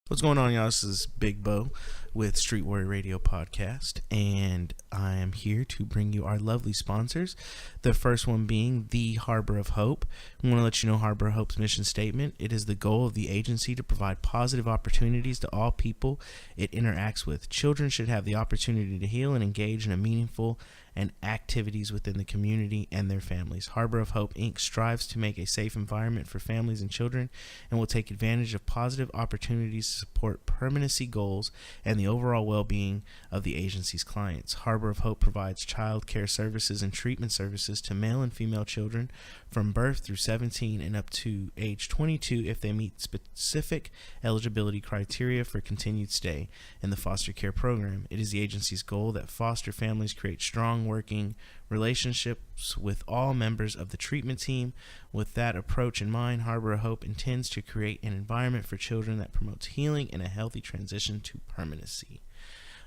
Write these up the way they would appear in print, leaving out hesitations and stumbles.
What's going on, y'all? This is Bigbo with Street Warrior Radio Podcast, and I am here to bring you our lovely sponsors. The first one being the Harbor of Hope. We want to let you know Harbor of Hope's mission statement. It is the goal of the agency to provide positive opportunities to all people it interacts with. Children should have the opportunity to heal and engage in a meaningful and activities within the community and their families. Harbor of Hope, Inc. strives to make a safe environment for families and children and will take advantage of positive opportunities to support permanency goals and the overall well-being of the agency's clients. Harbor of Hope provides child care services and treatment services to male and female children from birth through 17 and up to age 22 if they meet specific eligibility criteria for continued stay in the foster care program. It is the agency's goal that foster families create strong working relationships with all members of the treatment team. With that approach in mind, Harbor of Hope intends to create an environment for children that promotes healing and a healthy transition to permanency.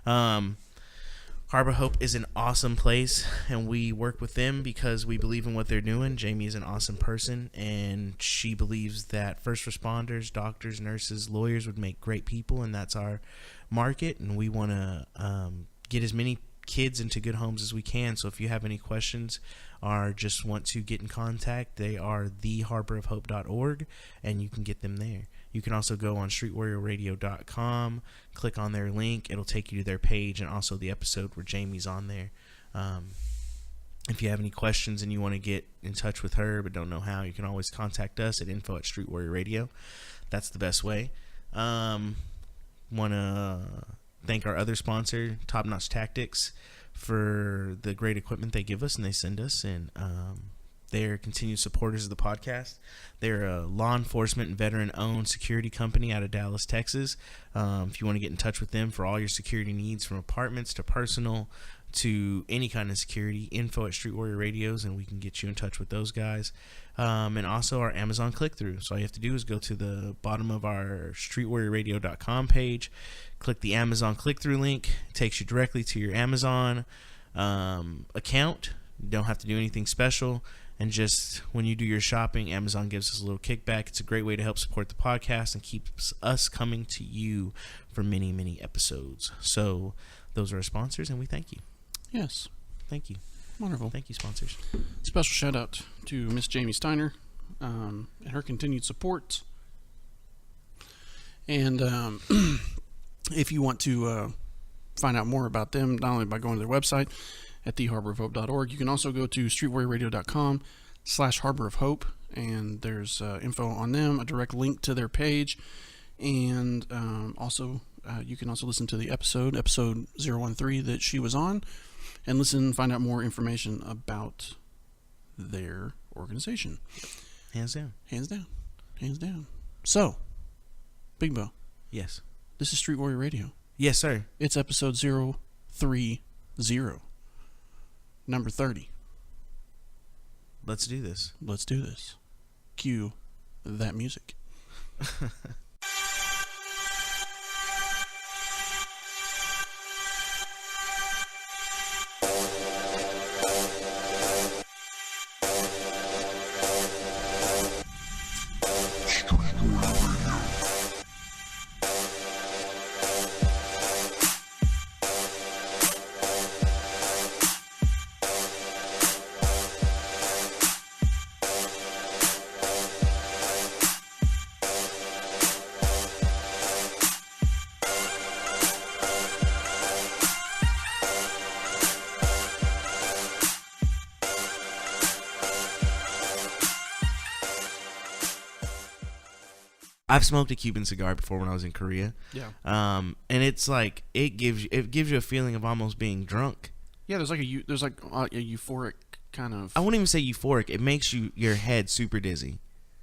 Harbor of Hope is an awesome place, and we work with them because we believe in what they're doing. Jamie is an awesome person, and she believes that first responders, doctors, nurses, lawyers would make great people, and that's our market, and we want to get as many kids into good homes as we can. So if you have any questions or just want to get in contact, they are theharboroofhope.org, and you can get them there. You can also go on streetwarriorradio.com, click on their link. It'll take you to their page and also the episode where Jamie's on there. If you have any questions and you want to get in touch with her but don't know how, you can always contact us at info@streetwarriorradio. That's the best way. Want to thank our other sponsor, Top Notch Tactics, for the great equipment they give us and they send us, and they're continued supporters of the podcast. They're a law enforcement and veteran-owned security company out of Dallas, Texas. If you want to get in touch with them for all your security needs, from apartments to personal to any kind of security, info at Street Warrior Radios, and we can get you in touch with those guys. And also our Amazon click-through. So all you have to do is go to the bottom of our streetwarriorradio.com page, click the Amazon click-through link. It takes you directly to your Amazon account. You don't have to do anything special. And just when you do your shopping, Amazon gives us a little kickback. It's a great way to help support the podcast and keeps us coming to you for many, many episodes. So those are our sponsors, and we thank you. Yes. Thank you. Wonderful. Thank you, sponsors. Special shout out to Miss Jamie Steiner and her continued support. And if you want to find out more about them, not only by going to their website at theharboroofhope.org, you can also go to streetwarriorradio.com/harborofhope, and there's info on them, a direct link to their page, and also you can also listen to the episode 013 that she was on, and find out more information about their organization. Hands down. Hands down. Hands down. So, Bigbo. Yes. This is Street Warrior Radio. Yes, sir. It's episode 030. Number 30. Let's do this. Let's do this. Cue that music. I've smoked a Cuban cigar before when I was in Korea. Yeah. And it's like it gives you a feeling of almost being drunk. Yeah, there's like a euphoric kind of. I wouldn't even say euphoric. It makes your head super dizzy.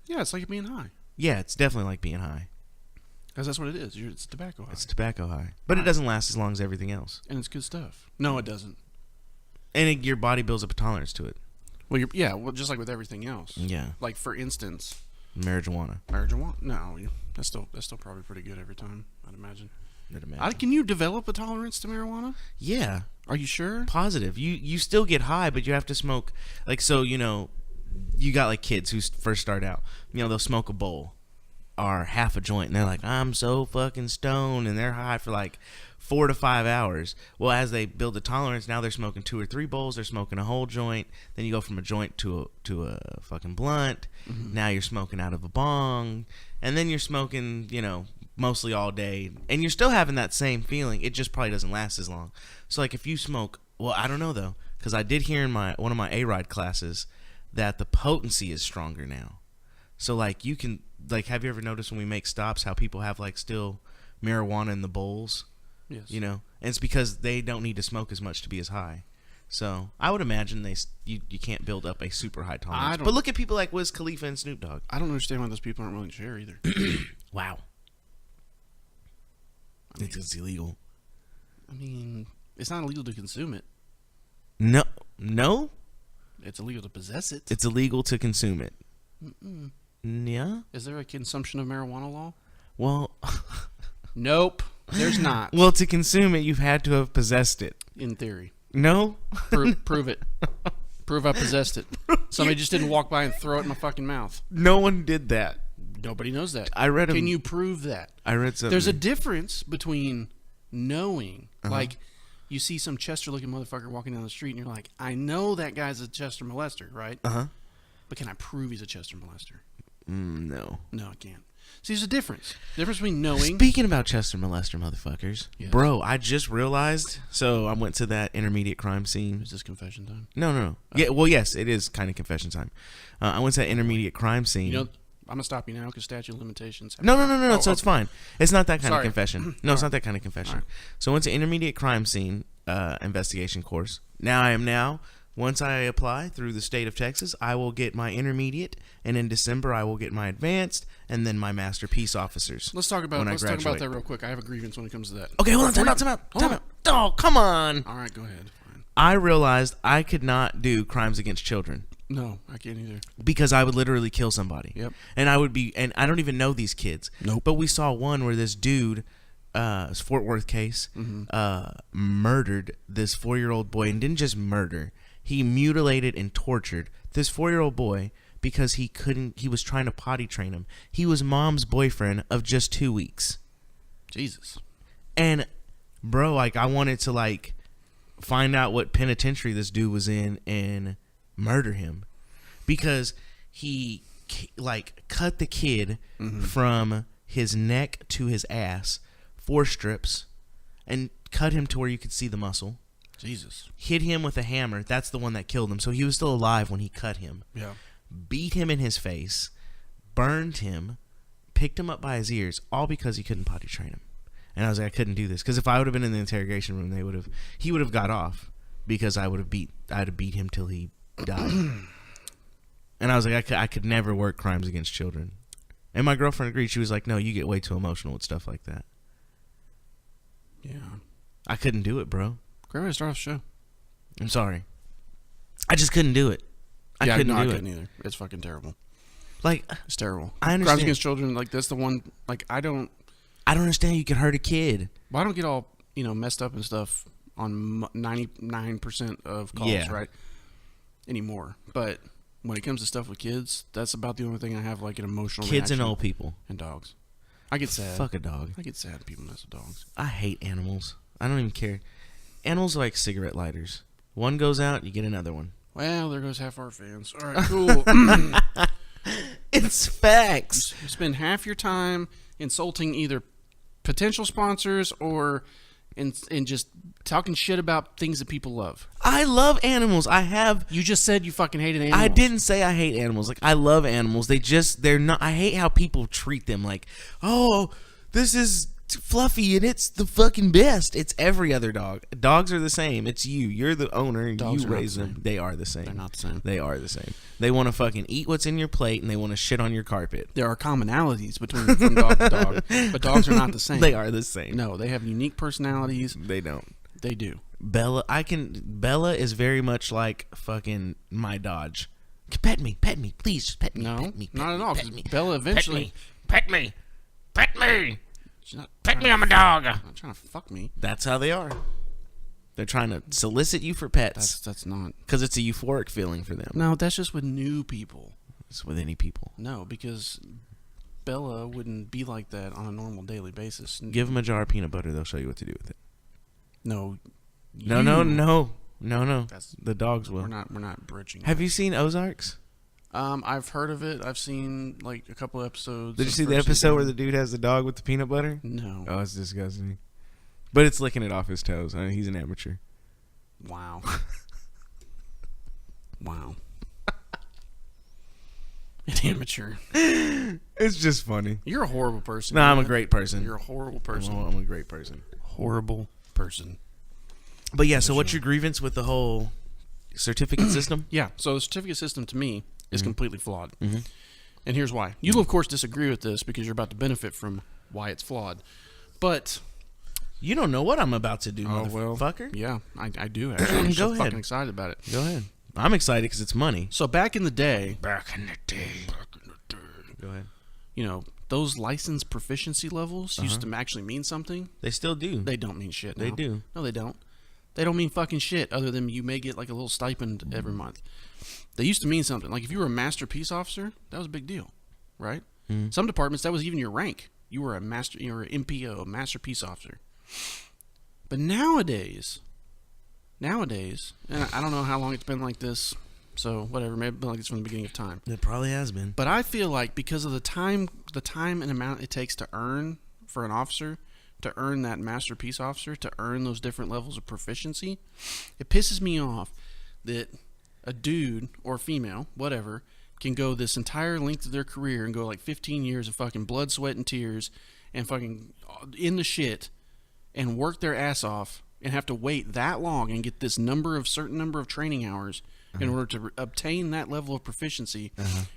Yeah, it's like being high. Yeah, it's definitely like being high. Because that's what it is. It's tobacco high. It's tobacco high, but it doesn't last as long as everything else. And it's good stuff. No, it doesn't. And your body builds up a tolerance to it. Well, just like with everything else. Yeah. Like for instance, marijuana. No, that's still probably pretty good every time, I'd imagine. imagine. Can you develop a tolerance to marijuana? Yeah. Are you sure? Positive. You still get high, but you have to smoke. Like, so, you got like kids who first start out. They'll smoke a bowl. are half a joint, and they're like, I'm so fucking stoned, and they're high for like 4 to 5 hours. Well, as they build the tolerance, now they're smoking 2 or 3 bowls. They're smoking a whole joint. Then you go from a joint to a fucking blunt. Mm-hmm. Now you're smoking out of a bong, and then you're smoking, you know, mostly all day, and you're still having that same feeling. It just probably doesn't last as long. So like if you smoke, well, I don't know though, because I did hear in one of my A-Ride classes that the potency is stronger now. So like you can, like, have you ever noticed when we make stops how people have like still marijuana in the bowls? Yes. You know, and it's because they don't need to smoke as much to be as high. So I would imagine you can't build up a super high tolerance. But look at people like Wiz Khalifa and Snoop Dogg. I don't understand why those people aren't willing to share either. Wow. I mean, it's illegal. I mean, it's not illegal to consume it. No. It's illegal to possess it. It's illegal to consume it. Mm-mm. Yeah. Is there a consumption of marijuana law? Well, nope. There's not. Well, to consume it, you've had to have possessed it. In theory. No? Prove it. Prove I possessed it. Somebody just didn't walk by and throw it in my fucking mouth. No one did that. Nobody knows that. Can you prove that? I read something. There's a difference between knowing, like, you see some Chester-looking motherfucker walking down the street, and you're like, I know that guy's a Chester molester, right? But can I prove he's a Chester molester? No. No, I can't. See, there's a difference. Difference between knowing. Speaking about Chester molester motherfuckers, yes. Bro, I just realized. So I went to that intermediate crime scene. Is this confession time? No. Oh. Yeah, well, yes, it is kind of confession time. I went to that intermediate crime scene. You know, I'm gonna stop you now because statute of limitations. No. So it's fine. It's not that kind of confession. No, it's All not that kind of confession. Right. So I went to intermediate crime scene investigation course. Once I apply through the state of Texas, I will get my intermediate, and in December I will get my advanced, and then my master peace officers. Let's talk about that real quick. I have a grievance when it comes to that. Okay, hold on. Time out. Oh, come on. All right, go ahead. Fine. I realized I could not do crimes against children. No, I can't either. Because I would literally kill somebody. Yep. And I don't even know these kids. Nope. But we saw one where this dude, it's Fort Worth case, murdered this 4-year-old boy, and didn't just murder. He mutilated and tortured this 4-year-old boy because he was trying to potty train him. He was mom's boyfriend of just 2 weeks. Jesus. And bro, like, I wanted to like find out what penitentiary this dude was in and murder him, because he like cut the kid from his neck to his ass, 4 strips, and cut him to where you could see the muscle. Jesus. Hit him with a hammer. That's the one that killed him. So he was still alive when he cut him. Yeah. Beat him in his face, burned him, picked him up by his ears, all because he couldn't potty train him. And I was like, I couldn't do this, because if I would have been in the interrogation room, he would have got off, because I'd have beat him till he died. And I was like, I could never work crimes against children. And my girlfriend agreed. She was like, no, you get way too emotional with stuff like that. Yeah. I couldn't do it, bro. Great way to start off the show. I'm sorry. I just couldn't do it. I couldn't either. It's fucking terrible. Like, it's terrible. I understand. Crimes against children, like, that's the one, like, I don't understand you can hurt a kid. Well, I don't get all, messed up and stuff on 99% of calls, right? Anymore. But when it comes to stuff with kids, that's about the only thing I have, like, an emotional kids reaction. and old people. And dogs. I get sad. Fuck a dog. I get sad when people mess with dogs. I hate animals. I don't even care. Animals are like cigarette lighters. One goes out, you get another one. Well, there goes half our fans. All right, cool. It's facts. You spend half your time insulting either potential sponsors or in just talking shit about things that people love. I love animals. You just said you fucking hated animals. I didn't say I hate animals. Like, I love animals. They're not. I hate how people treat them. Like, oh, this is Fluffy and it's the fucking best. It's every other dog. Dogs are the same. It's you. You're the owner and you raise them. They are the same. They're not the same. They are the same. They want to fucking eat what's in your plate and they want to shit on your carpet. There are commonalities from dog to dog, but dogs are not the same. They are the same. No, they have unique personalities. They don't. They do. Bella is very much like fucking my Dodge. Pet me, please, just pet me. No, pet me, not at all. Pet me. Bella eventually. Pet me. Pet me, I'm a dog. Not trying to fuck me. That's how they are. They're trying to solicit you for pets. That's not. Because it's a euphoric feeling for them. No, that's just with new people. It's with any people. No, because Bella wouldn't be like that on a normal daily basis. Give them a jar of peanut butter. They'll show you what to do with it. No. No. That's, the dogs will. We're not bridging. Have you seen Ozarks? I've heard of it. I've seen like a couple episodes. Did you see the episode where the dude has the dog with the peanut butter? No. Oh, it's disgusting. But it's licking it off his toes. I mean, he's an amateur. Wow. Wow. An amateur. It's just funny. You're a horrible person. No, I'm a great person. You're a horrible person. I'm a great person. Horrible person. But yeah, so what's your grievance with the whole certificate system? Yeah, so the certificate system to me is completely flawed. Mm-hmm. And here's why. You'll, of course, disagree with this because you're about to benefit from why it's flawed. But... You don't know what I'm about to do, Well, motherfucker. yeah, I do, actually. I'm so fucking excited about it. Go ahead. I'm excited because it's money. So back in the day... Go ahead. You know, those license proficiency levels used to actually mean something. They still do. They don't mean shit now. They do. No, they don't. They don't mean fucking shit other than you may get like a little stipend every month. They used to mean something. Like if you were a master peace officer, that was a big deal, right? Mm-hmm. Some departments, that was even your rank. You were an MPO, a master peace officer. But nowadays, and I don't know how long it's been like this, so whatever, maybe it's been like this from the beginning of time. It probably has been. But I feel like because of the time and amount it takes to earn for an officer, to earn that master peace officer, to earn those different levels of proficiency, it pisses me off that a dude or female, whatever, can go this entire length of their career and go like 15 years of fucking blood, sweat, and tears and fucking in the shit and work their ass off and have to wait that long and get this certain number of training hours in order to obtain that level of proficiency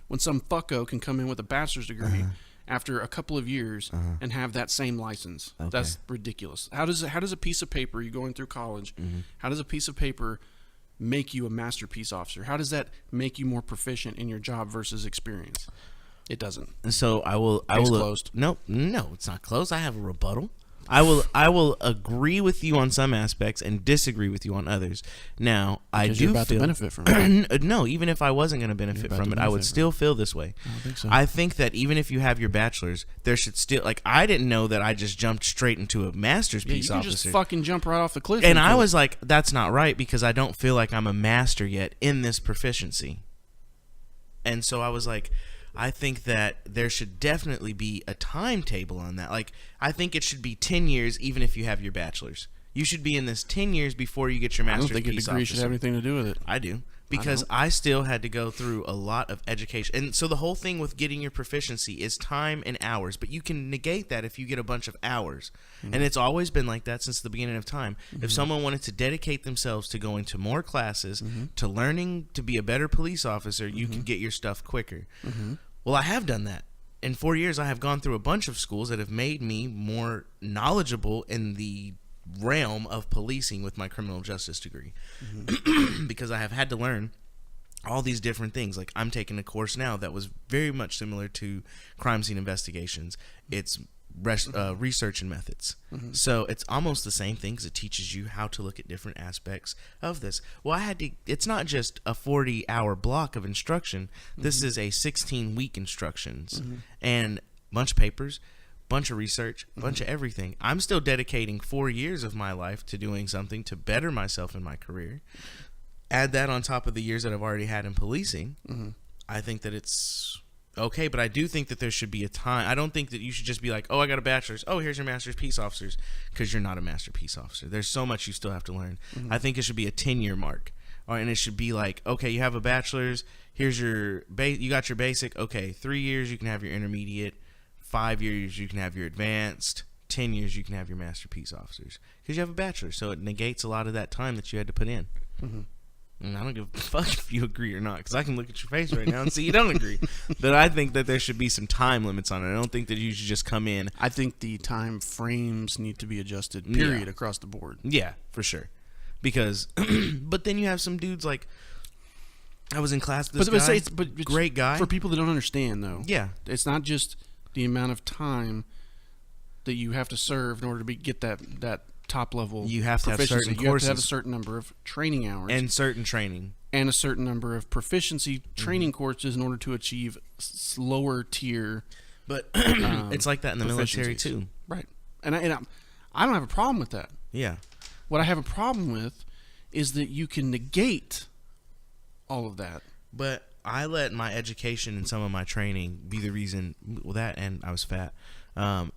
when some fucko can come in with a bachelor's degree after a couple of years and have that same license. Okay. That's ridiculous. How does a piece of paper, you're going through college, how does a piece of paper make you a master peace officer? How does that make you more proficient in your job versus experience? It doesn't. So I will closed. No, it's not closed. I have a rebuttal. I will agree with you on some aspects and disagree with you on others. Now, because you're about to benefit from it. No, even if I wasn't going to benefit from it, I would still feel this way. I don't think so. I think that even if you have your bachelor's, there should still, like, I didn't know that I just jumped straight into a master's peace officer. You can just fucking jump right off the cliff. And I was like, that's not right because I don't feel like I'm a master yet in this proficiency. And so I was like, I think that there should definitely be a timetable on that. Like, I think it should be 10 years even if you have your bachelor's. You should be in this 10 years before you get your master's peace officer. I don't think a degree should have anything to do with it. I do. Because I still had to go through a lot of education. And so the whole thing with getting your proficiency is time and hours. But you can negate that if you get a bunch of hours. Mm-hmm. And it's always been like that since the beginning of time. Mm-hmm. If someone wanted to dedicate themselves to going to more classes, to learning to be a better police officer, you can get your stuff quicker. Mm-hmm. Well, I have done that. In 4 years, I have gone through a bunch of schools that have made me more knowledgeable in the realm of policing with my criminal justice degree. Because I have had to learn all these different things. Like, I'm taking a course now that was very much similar to crime scene investigations. It's research and methods. So it's almost the same thing because it teaches you how to look at different aspects of this. Well, it's not just a 40-hour block of instruction. This is a 16-week instructions and a bunch of papers, bunch of research, bunch of everything. I'm still dedicating 4 years of my life to doing something to better myself in my career. Add that on top of the years that I've already had in policing. I think that it's okay, but I do think that there should be a time. I don't think that you should just be like, oh, I got a bachelor's. Oh, here's your master's peace officers, because you're not a master peace officer. There's so much you still have to learn. I think it should be a 10-year mark. And it should be like, okay, you have a bachelor's. Here's your you got your basic. Okay, 3 years you can have your intermediate. 5 years you can have your advanced. 10 years you can have your master peace officers because you have a bachelor. So it negates a lot of that time that you had to put in. And I don't give a fuck if you agree or not, because I can look at your face right now and see you don't agree. But I think that there should be some time limits on it. I don't think that you should just come in. I think the time frames need to be adjusted, period, across the board. Yeah, for sure. Because, but then you have some dudes like, I was in class with this guy, but great guy. For people that don't understand, though. Yeah. It's not just the amount of time that you have to serve in order to get that top level. You have to have certain courses. You have to have a certain number of training hours. And certain training. And a certain number of proficiency training courses in order to achieve lower tier But it's like that in the military too. Right. And I don't have a problem with that. Yeah. What I have a problem with is that you can negate all of that. But I let my education and some of my training be the reason, well, that and I was fat,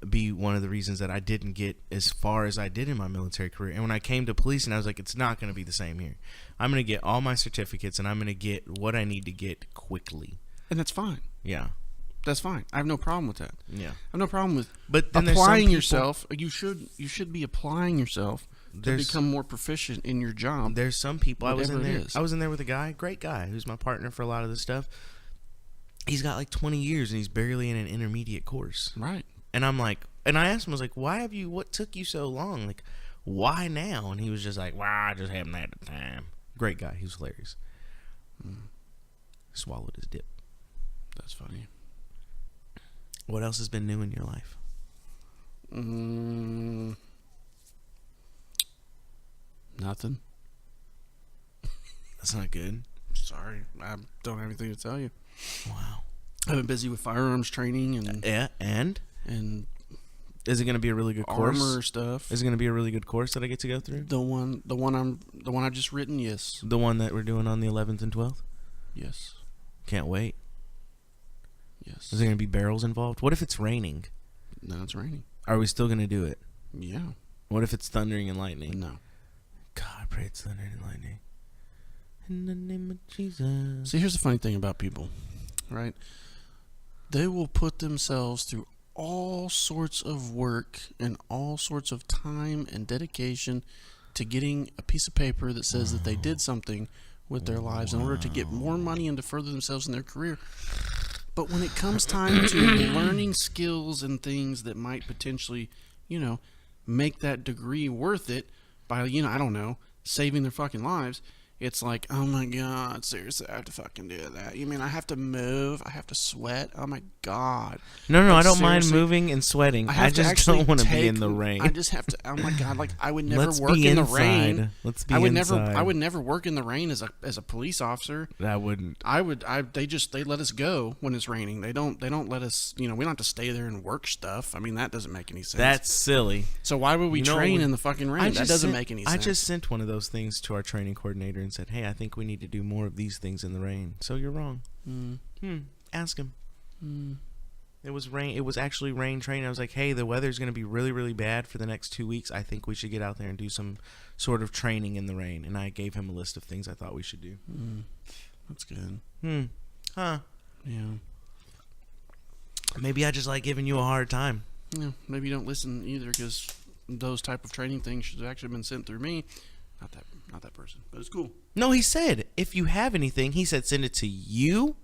be one of the reasons that I didn't get as far as I did in my military career. And when I came to policing, I was like, it's not going to be the same here. I'm going to get all my certificates and I'm going to get what I need to get quickly. And that's fine. Yeah. That's fine. I have no problem with that. Yeah. I have no problem with then applying yourself. You should be applying yourself to There's- become more proficient in your job. There's some people. I was Whatever in it there. is. I was in there with a guy, great guy, who's my partner for a lot of this stuff. He's got like 20 years and he's barely in an intermediate course. Right. And I'm like, and I asked him, I was like, what took you so long? Like, why now? And he was just like, well, I just haven't had the time. Great guy. He was hilarious. Swallowed his dip. That's funny. What else has been new in your life? Nothing. That's not good. Sorry. I don't have anything to tell you. Wow. I've been busy with firearms training and Yeah, and is it going to be a really good course? armor stuff. Is it going to be a really good course that I get to go through? The one I've just written, yes. The one that we're doing on the 11th and 12th? Yes. Can't wait. Yes. Is there going to be barrels involved? What if it's raining? No, it's raining. Are we still going to do it? Yeah. What if it's thundering and lightning? No. God, I pray it's thundering and lightning. In the name of Jesus. See, here's the funny thing about people, right? They will put themselves through all sorts of work and all sorts of time and dedication to getting a piece of paper that says that they did something with their lives in order to get more money and to further themselves in their career. But when it comes time to learning skills and things that might potentially, make that degree worth it by, I don't know, saving their fucking lives, it's like, oh my God, seriously, I have to fucking do that. You mean I have to move? I have to sweat? Oh my God. No, Like, I don't mind seriously, moving and sweating. I have to just actually don't want to be take- in the rain. I just have to. Oh my God! Like I would never Let's work be in the inside. rain. Let's be I would inside. never. I would never work in the rain as a police officer. I wouldn't. They let us go when it's raining. They don't let us. We don't have to stay there and work stuff. I mean that doesn't make any sense. That's silly. So why would we train in the fucking rain? That doesn't make any sense. I just sent one of those things to our training coordinator and said, hey, I think we need to do more of these things in the rain. So you're wrong. Ask him. It was rain. It was actually rain training. I was like, hey, the weather's going to be really, really bad for the next 2 weeks. I think we should get out there and do some sort of training in the rain. And I gave him a list of things I thought we should do. That's good. Huh. Yeah. Maybe I just like giving you a hard time. Yeah. Maybe you don't listen either because those type of training things should have actually been sent through me. Not that person, but it's cool. No, he said, if you have anything, he said send it to you,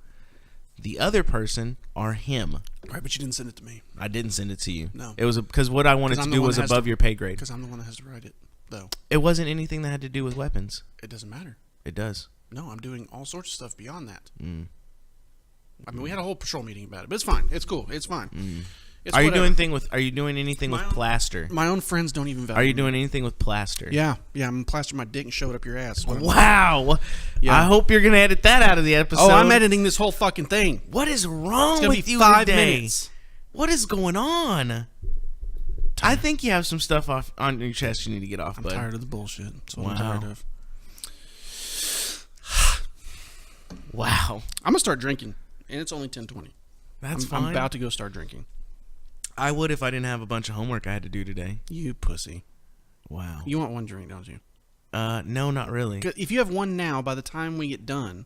the other person, or him. Right, but you didn't send it to me. I didn't send it to you. No. It was because what I wanted 'Cause to I'm the do one was that has above to- your pay grade. Because I'm the one that has to write it, though. It wasn't anything that had to do with weapons. It doesn't matter. It does. No, I'm doing all sorts of stuff beyond that. I mean, we had a whole patrol meeting about it, but it's fine. It's cool. It's fine. It's Are you whatever. doing anything with plaster? My own friends don't even value Are you me. doing anything with plaster? Yeah, I'm plastering my dick and show it up your ass. Wow. Yeah. I hope you're gonna edit that out of the episode. Oh, I'm editing this whole fucking thing. What is wrong It's gonna with be you 5 today? minutes. What is going on? I think you have some stuff off on your chest you need to get off, I'm bud. tired of the bullshit. That's what Wow. I'm tired of. Wow. I'm gonna start drinking, and it's only 10:20. That's fine. I'm about to go start drinking. I would if I didn't have a bunch of homework I had to do today. You pussy. Wow. You want one drink, don't you? No, not really. 'Cause if you have one now, by the time we get done,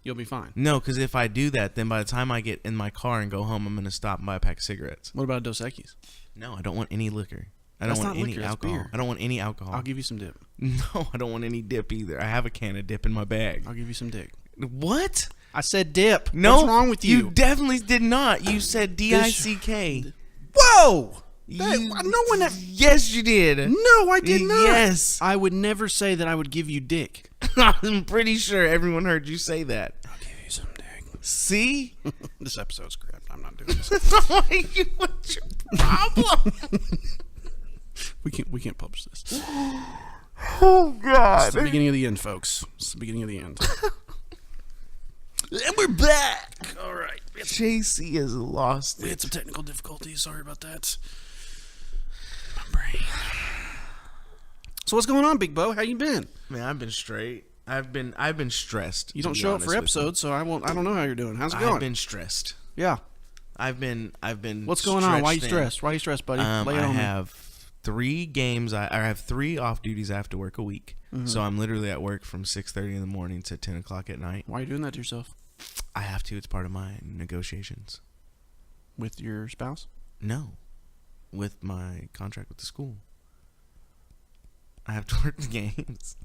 you'll be fine. No, because if I do that, then by the time I get in my car and go home, I'm going to stop and buy a pack of cigarettes. What about Dos Equis? No, I don't want any liquor. I That's don't want not any liquor, that's alcohol. beer. I don't want any alcohol. I'll give you some dip. No, I don't want any dip either. I have a can of dip in my bag. I'll give you some dick. What? I said dip. No. What's wrong with you? You definitely did not. You said D-I-C-K. Whoa! You- no one ever. Yes, you did. No, I did not. Yes. I would never say that I would give you dick. I'm pretty sure everyone heard you say that. I'll give you some dick. See? This episode's crap. I'm not doing this. What's your problem? We can't publish this. It's Oh, God. the beginning of the end, folks. It's the beginning of the end. And we're back. All right. JC has lost We it. had some technical difficulties. Sorry about that. My brain. So what's going on, Bigbo? How you been? Man, I've been straight. I've been stressed. You don't show up for episodes, so I don't know how you're doing. How's it going? I've been stressed. Yeah. I've been. What's going on? Why you thin. stressed? Why you stressed, buddy? Lay it I on me. have 3 games. I have 3 off duties I have to work a week. Mm-hmm. So I'm literally at work from 6:30 in the morning to 10 o'clock at night. Why are you doing that to yourself? I have to. It's part of my negotiations. With your spouse? No, with my contract with the school. I have to work the games.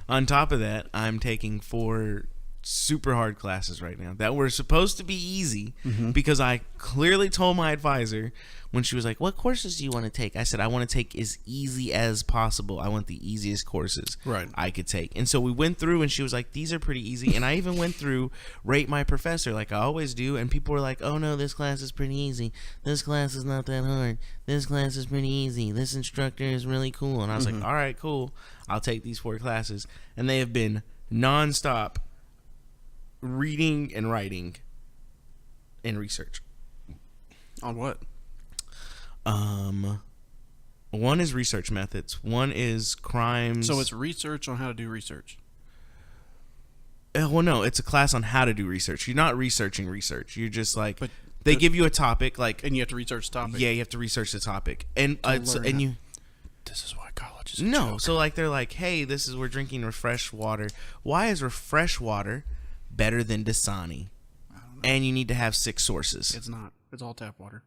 On top of that, I'm taking 4 super hard classes right now that were supposed to be easy because I clearly told my advisor when she was like, what courses do you want to take? I said, I want to take as easy as possible. I want the easiest courses I could take. And so we went through and she was like, these are pretty easy. And I even went through Rate My Professor like I always do. And people were like, oh no, this class is pretty easy. This class is not that hard. This class is pretty easy. This instructor is really cool. And I was like, all right, cool. I'll take these 4 classes. And they have been nonstop reading and writing and research. On what? One is research methods. One is crimes. So it's research on how to do research. Well, no, it's a class on how to do research. You're not researching research. You're just like, But they give you a topic, like, and you have to research the topic. yeah, you have to research the topic, and This is why college is a no. joke. So like they're like, hey, we're drinking refresh water. Why is refresh water better than Dasani? I don't know. And you need to have 6 sources. It's not. It's all tap water.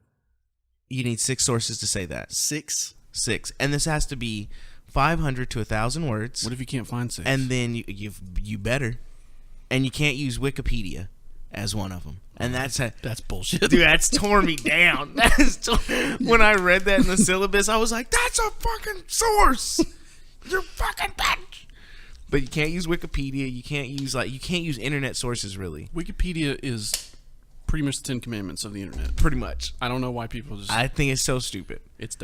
You need 6 sources to say that. 6. 6, and this has to be 500 to 1,000 words. What if you can't find 6? And then you better, and you can't use Wikipedia as one of them. And that's bullshit. Dude, that's tore me down. When I read that in the syllabus, I was like, that's a fucking source. You're fucking bitch. But you can't use Wikipedia. You can't use internet sources really. Wikipedia is pretty much the 10 Commandments of the internet. Pretty much. I don't know why people just. I think it's so stupid. It's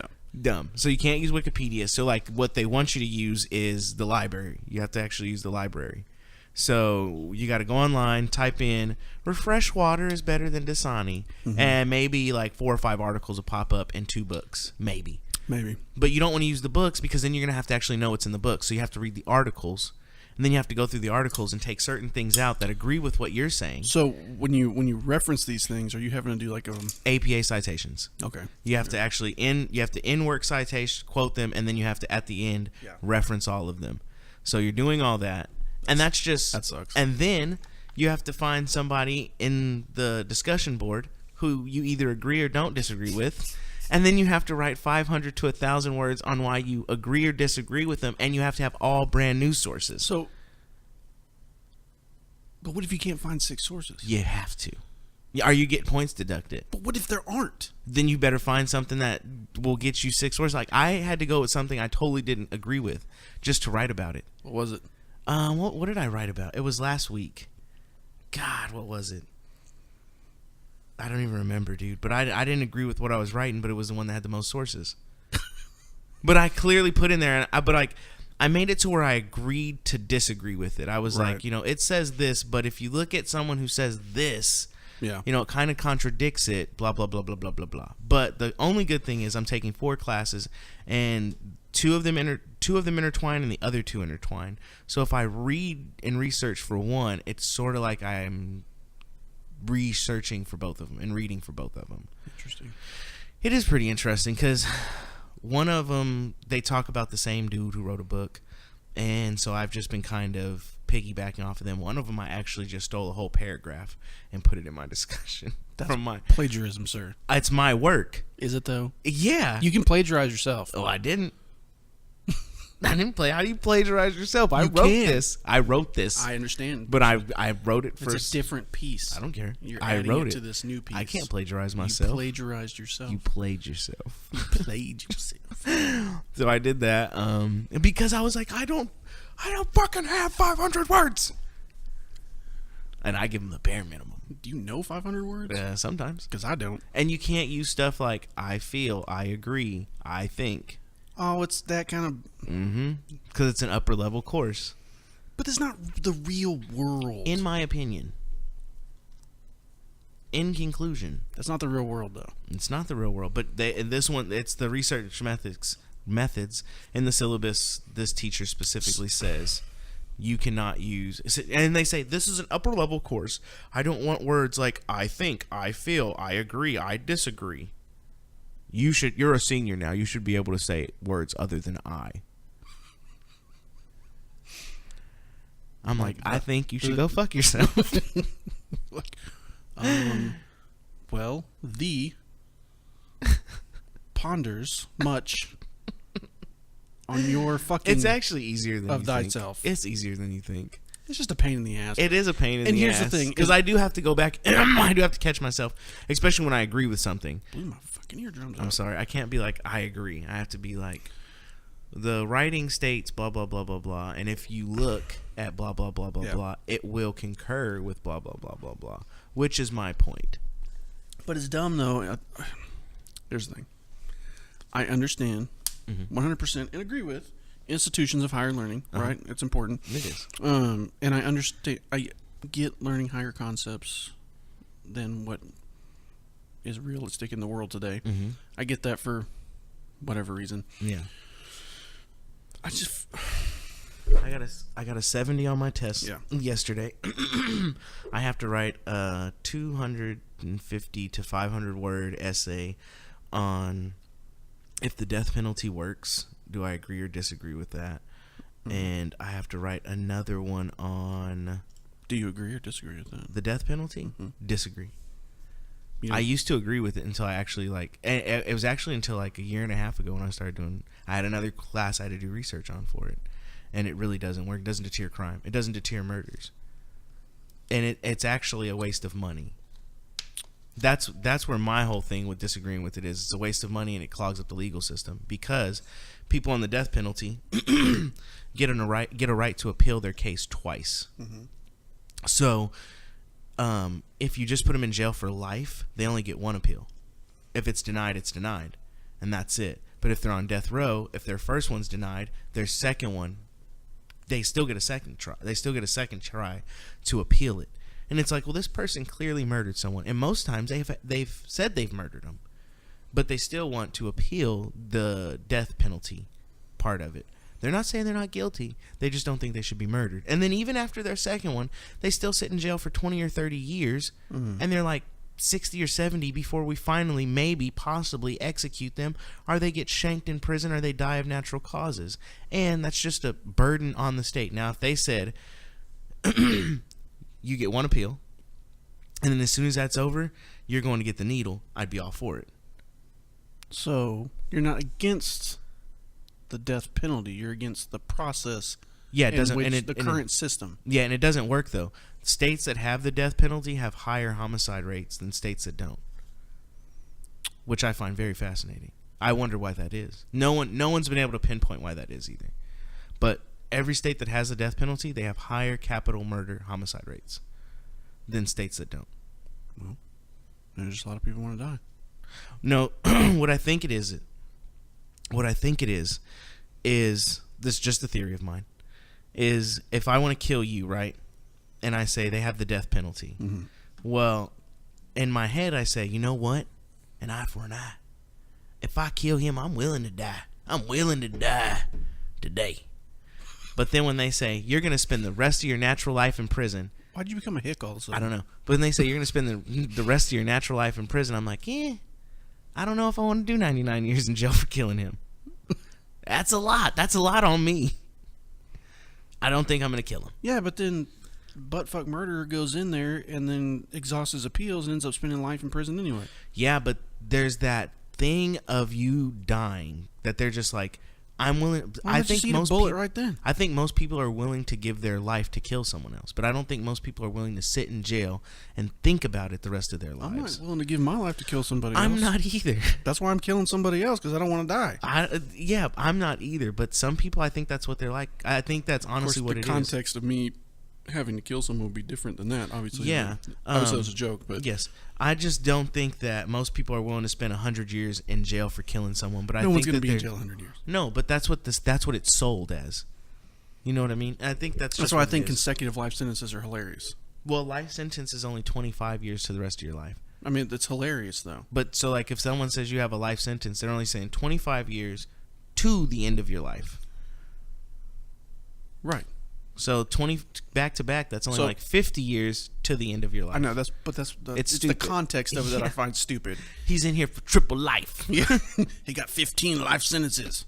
Dumb. So you can't use Wikipedia. So like what they want you to use is the library. You have to actually use the library. So you got to go online, type in refresh water is better than Dasani, and maybe like 4 or 5 articles will pop up in 2 books, maybe. But you don't want to use the books because then you're going to have to actually know what's in the book. So you have to read the articles, and then you have to go through the articles and take certain things out that agree with what you're saying. So when you reference these things, are you having to do like APA citations. Okay. You have to actually in-work citation, quote them, and then you have to at the end reference all of them. So you're doing all that. And that sucks. And then you have to find somebody in the discussion board who you either agree or don't disagree with. And then you have to write 500 to 1,000 words on why you agree or disagree with them. And you have to have all brand new sources. So, but what if you can't find 6 sources? You have to. Are you getting points deducted? But what if there aren't? Then you better find something that will get you 6 sources. Like I had to go with something I totally didn't agree with just to write about it. What was it? What did I write about? It was last week. God, what was it? I don't even remember, dude. But I didn't agree with what I was writing, but it was the one that had the most sources. But I clearly put in there, I made it to where I agreed to disagree with it. I was like, it says this, but if you look at someone who says this, it kind of contradicts it, blah, blah, blah, blah, blah, blah, blah. But the only good thing is I'm taking 4 classes, and two of them intertwine and the other 2 intertwine. So if I read and research for one, it's sort of like I'm researching for both of them and reading for both of them. Interesting. It is pretty interesting because one of them, they talk about the same dude who wrote a book, and so I've just been kind of piggybacking off of them. One of them, I actually just stole a whole paragraph and put it in my discussion. That's from my plagiarism, sir. It's my work. Is it though? Yeah. You can plagiarize yourself. Oh, I didn't. How do you plagiarize yourself? I wrote this. I understand. But I wrote it first. It's a different piece. I don't care. I wrote it to this new piece. I can't plagiarize myself. You plagiarized yourself. You played yourself. You played yourself. So I did that because I was like, I don't fucking have 500 words. And I give them the bare minimum. Do you know 500 words? Sometimes. Because I don't. And you can't use stuff like I feel, I agree, I think. Oh, it's that kind of... Because it's an upper level course. But it's not the real world. In my opinion. In conclusion, That's not the real world, though. it's not the real world, but in this one, it's the research methods in the syllabus. This teacher specifically says you cannot use, and they say this is an upper level course. I don't want words like I think, I feel, I agree, I disagree. You're a senior now. You should be able to say words other than I. I'm like, I think you should go fuck yourself. Like, well, the ponders much on your fucking It's actually easier than of you thyself. think. It's easier than you think. It's just a pain in the ass. It is a pain in And the here's ass. the thing, Because I do have to go back. I do have to catch myself, especially when I agree with something. Blew my fucking eardrums I'm out. sorry. I can't be like, I agree. I have to be like, the writing states blah, blah, blah, blah, blah. And if you look at blah, blah, blah, blah, Yeah. blah, it will concur with blah, blah, blah, blah, blah. Which is my point. But it's dumb, though. Here's the thing. I understand 100% and agree with institutions of higher learning, right? It's important. It is. And I understand. I get learning higher concepts than what is realistic in the world today. Mm-hmm. I get that for whatever reason. Yeah. I just... I got a 70 on my test Yeah. yesterday. I have to write a 250 to 500 word essay on if the death penalty works. Do I agree or disagree with that? And I have to write another one on Do you agree or disagree with that? the death penalty. Disagree. You know, I used to agree with it until I actually it was actually until like a year and a half ago when I started doing. I had another class I had to do research on for it. And it really doesn't work. It doesn't deter crime. It doesn't deter murders. And it's actually a waste of money. That's where my whole thing with disagreeing with it is. It's a waste of money and it clogs up the legal system because people on the death penalty get a right to appeal their case twice. So if you just put them in jail for life, they only get one appeal. If it's denied, it's denied, and that's it. But if they're on death row, if their first one's denied, their second one, they still get a second try. They still get a second try to appeal it. And it's like, well, this person clearly murdered someone. And most times they've said they've murdered them. But they still want to appeal the death penalty part of it. They're not saying they're not guilty. They just don't think they should be murdered. And then even after their second one, they still sit in jail for 20 or 30 years. And they're like 60 or 70 before we finally maybe possibly execute them, or they get shanked in prison, or they die of natural causes. And that's just a burden on the state. Now if they said you get one appeal and then as soon as that's over you're going to get the needle, I'd be all for it. so you're not against the death penalty. You're against the process. Yeah, it doesn't. The current system. Yeah, and it doesn't work though. States that have the death penalty have higher homicide rates than states that don't, which I find very fascinating. I wonder why that is. No one's been able to pinpoint why that is either. But every state that has the death penalty, they have higher capital murder homicide rates than states that don't. Well, there's just a lot of people want to die. No, what I think it is this is just a theory of mine, is if I want to kill you, right, and I say they have the death penalty, well, in my head I say, you know what, an eye for an eye. If I kill him, I'm willing to die. I'm willing to die today. But then when they say, you're going to spend the rest of your natural life in prison. Why'd you become a hick all of a sudden? I don't know. But when they say you're going to spend the rest of your natural life in prison, I'm like, I don't know if I want to do 99 years in jail for killing him. That's a lot. That's a lot on me. I don't think I'm going to kill him. Yeah, but then buttfuck murderer goes in there and then exhausts his appeals and ends up spending life in prison anyway. Yeah, but there's that thing of you dying that they're just like, I'm willing. I think most bullet right then. I think most people are willing to give their life to kill someone else, but I don't think most people are willing to sit in jail and think about it the rest of their lives. I'm not willing to give my life to kill somebody else. I'm not either. That's why I'm killing somebody else, because I don't want to die. I'm not either. But some people, I think that's what they're like. I think that's honestly what it is. The context of me having to kill someone would be different than that, obviously. Yeah. Obviously, that was a joke, but yes, I just don't think that most people are willing to spend 100 years in jail for killing someone. But no I think one's going to that be in jail 100 years. No, but that's what it's sold as. You know what I mean? I think that's why I think consecutive life sentences are hilarious. Well, life sentence is only 25 years to the rest of your life. I mean, it's hilarious, though. But so, like, if someone says you have a life sentence, they're only saying 25 years to the end of your life. Right. So 20 back to back, that's only like 50 years to the end of your life. I know, it's the context of it that I find stupid. He's in here for triple life. Yeah. He got 15 life sentences.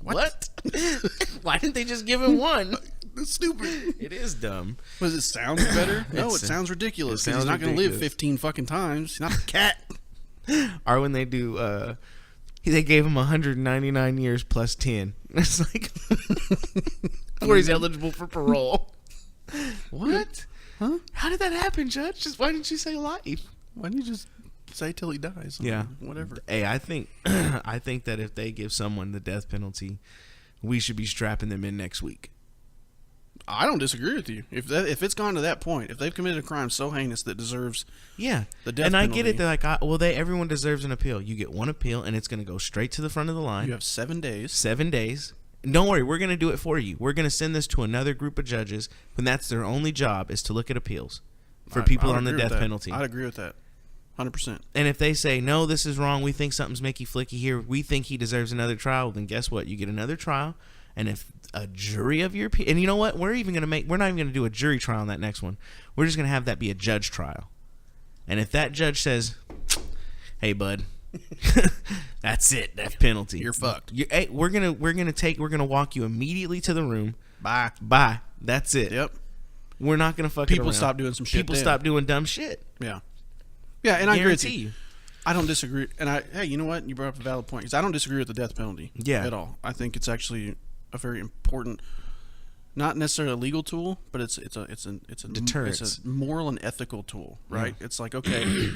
What? Why didn't they just give him one? That's stupid. It is dumb. Does it sound better? No, it sounds ridiculous. He's not going to live 15 fucking times. He's not a cat. Or when they do, they gave him 199 years plus 10. It's like, before he's eligible for parole. What? Huh? How did that happen, Judge? Just why didn't you say life? Why didn't you just say till he dies? Yeah. Whatever. Hey, I think that if they give someone the death penalty, we should be strapping them in next week. I don't disagree with you. If it's gone to that point, if they've committed a crime so heinous that deserves the death penalty. I get it. They're like, everyone deserves an appeal. You get one appeal, and it's going to go straight to the front of the line. You have 7 days. 7 days. Don't worry, we're going to do it for you. We're going to send this to another group of judges, and that's their only job is to look at appeals for people on the death penalty. I'd agree with that. 100%. And if they say, no, this is wrong, we think something's Mickey Flicky here, we think he deserves another trial, then guess what? You get another trial, and if a jury of your and you know what? We're not even going to do a jury trial on that next one. We're just going to have that be a judge trial. And if that judge says, hey, bud, that's it, death penalty, you're fucked. Hey, we're gonna walk you immediately to the room. Bye. That's it. Yep. We're not gonna fuck people it around. Stop doing some shit. People stop doing dumb shit. Yeah, and I agree with you. I don't disagree. And hey, you know what? You brought up a valid point because I don't disagree with the death penalty. Yeah. At all. I think it's actually a very important, not necessarily a legal tool, but it's a deterrence. It's a moral and ethical tool, right? Yeah. It's like, okay,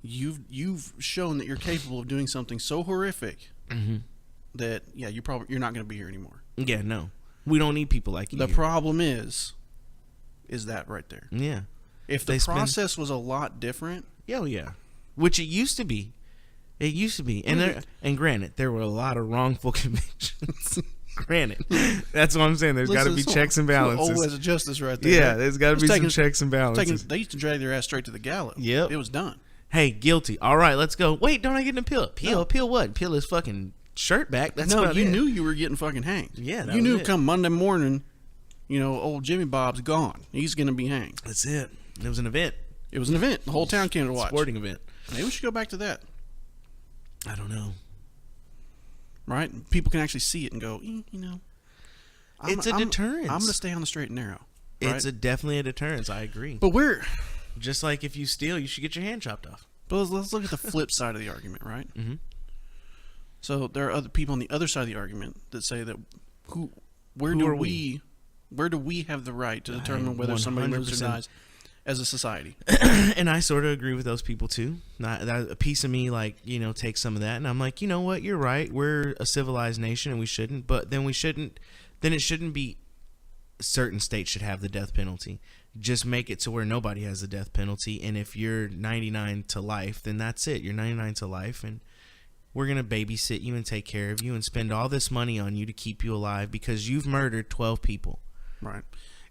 you've shown that you're capable of doing something so horrific that you're not going to be here anymore. Yeah, no, we don't need people like you. The problem is that right there. Yeah. If the process was a lot different, which it used to be. It used to be, and granted, there were a lot of wrongful convictions. Granted, that's what I'm saying. There's got to be checks and balances. Always a justice right there. Yeah, there's got to be some checks and balances. They used to drag their ass straight to the gallows. Yep, it was done. Hey, guilty. All right, let's go. Wait, don't I get an appeal? Appeal what? Peel his fucking shirt back. That's no. You knew you were getting fucking hanged. Yeah, you knew come Monday morning. Old Jimmy Bob's gone. He's gonna be hanged. That's it. It was an event. It was an event. The whole town came to watch. Sporting event. Maybe we should go back to that. I don't know. Right? People can actually see it and go, it's a deterrence. I'm going to stay on the straight and narrow. Right? It's definitely a deterrence. I agree. But just like if you steal, you should get your hand chopped off. But let's look at the flip side of the argument, right? Mm-hmm. So there are other people on the other side of the argument that say that where do we have the right to determine whether somebody lives or dies as a society? And I sort of agree with those people too. A piece of me takes some of that, and I'm like, you know what, you're right. We're a civilized nation, and we shouldn't. But then it shouldn't be certain states should have the death penalty. Just make it to where nobody has the death penalty, and if you're 99 to life, then that's it. You're 99 to life, and we're gonna babysit you and take care of you and spend all this money on you to keep you alive because you've murdered 12 people. Right.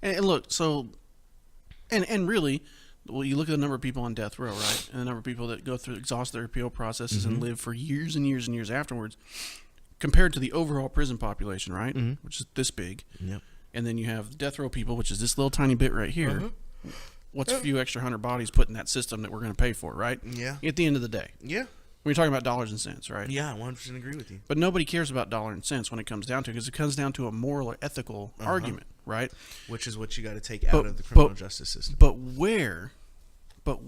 And look, so and really, well, you look at the number of people on death row, right, and the number of people that go through exhaust their appeal processes and live for years and years and years afterwards, compared to the overall prison population, right, which is this big. Yep. And then you have the death row people, which is this little tiny bit right here. What's a few extra 100 bodies put in that system that we're going to pay for, right? Yeah. At the end of the day. Yeah. We're talking about dollars and cents, right? Yeah, I 100% agree with you. But nobody cares about dollars and cents when it comes down to it, because it comes down to a moral or ethical argument, right? Which is what you got to take out of the criminal justice system. But where? But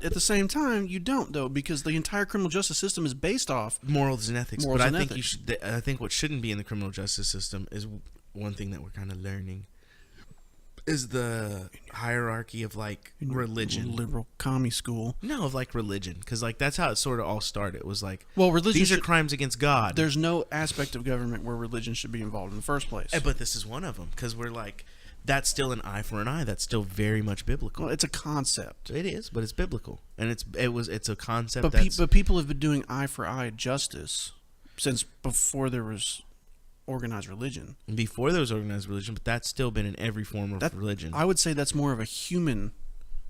at the same time, you don't, though, because the entire criminal justice system is based off morals and ethics. I think what shouldn't be in the criminal justice system is one thing that we're kind of learning is the hierarchy of religion. Liberal commie school. No, of religion, because that's how it sort of all started. It was religion. These are crimes against God. There's no aspect of government where religion should be involved in the first place. But this is one of them, because we're that's still an eye for an eye. That's still very much biblical. Well, it's a concept. It is, but it's biblical, and it's a concept. But people have been doing eye for eye justice since before there was organized religion. Before there was organized religion, but that's still been in every form of religion. I would say that's more of a human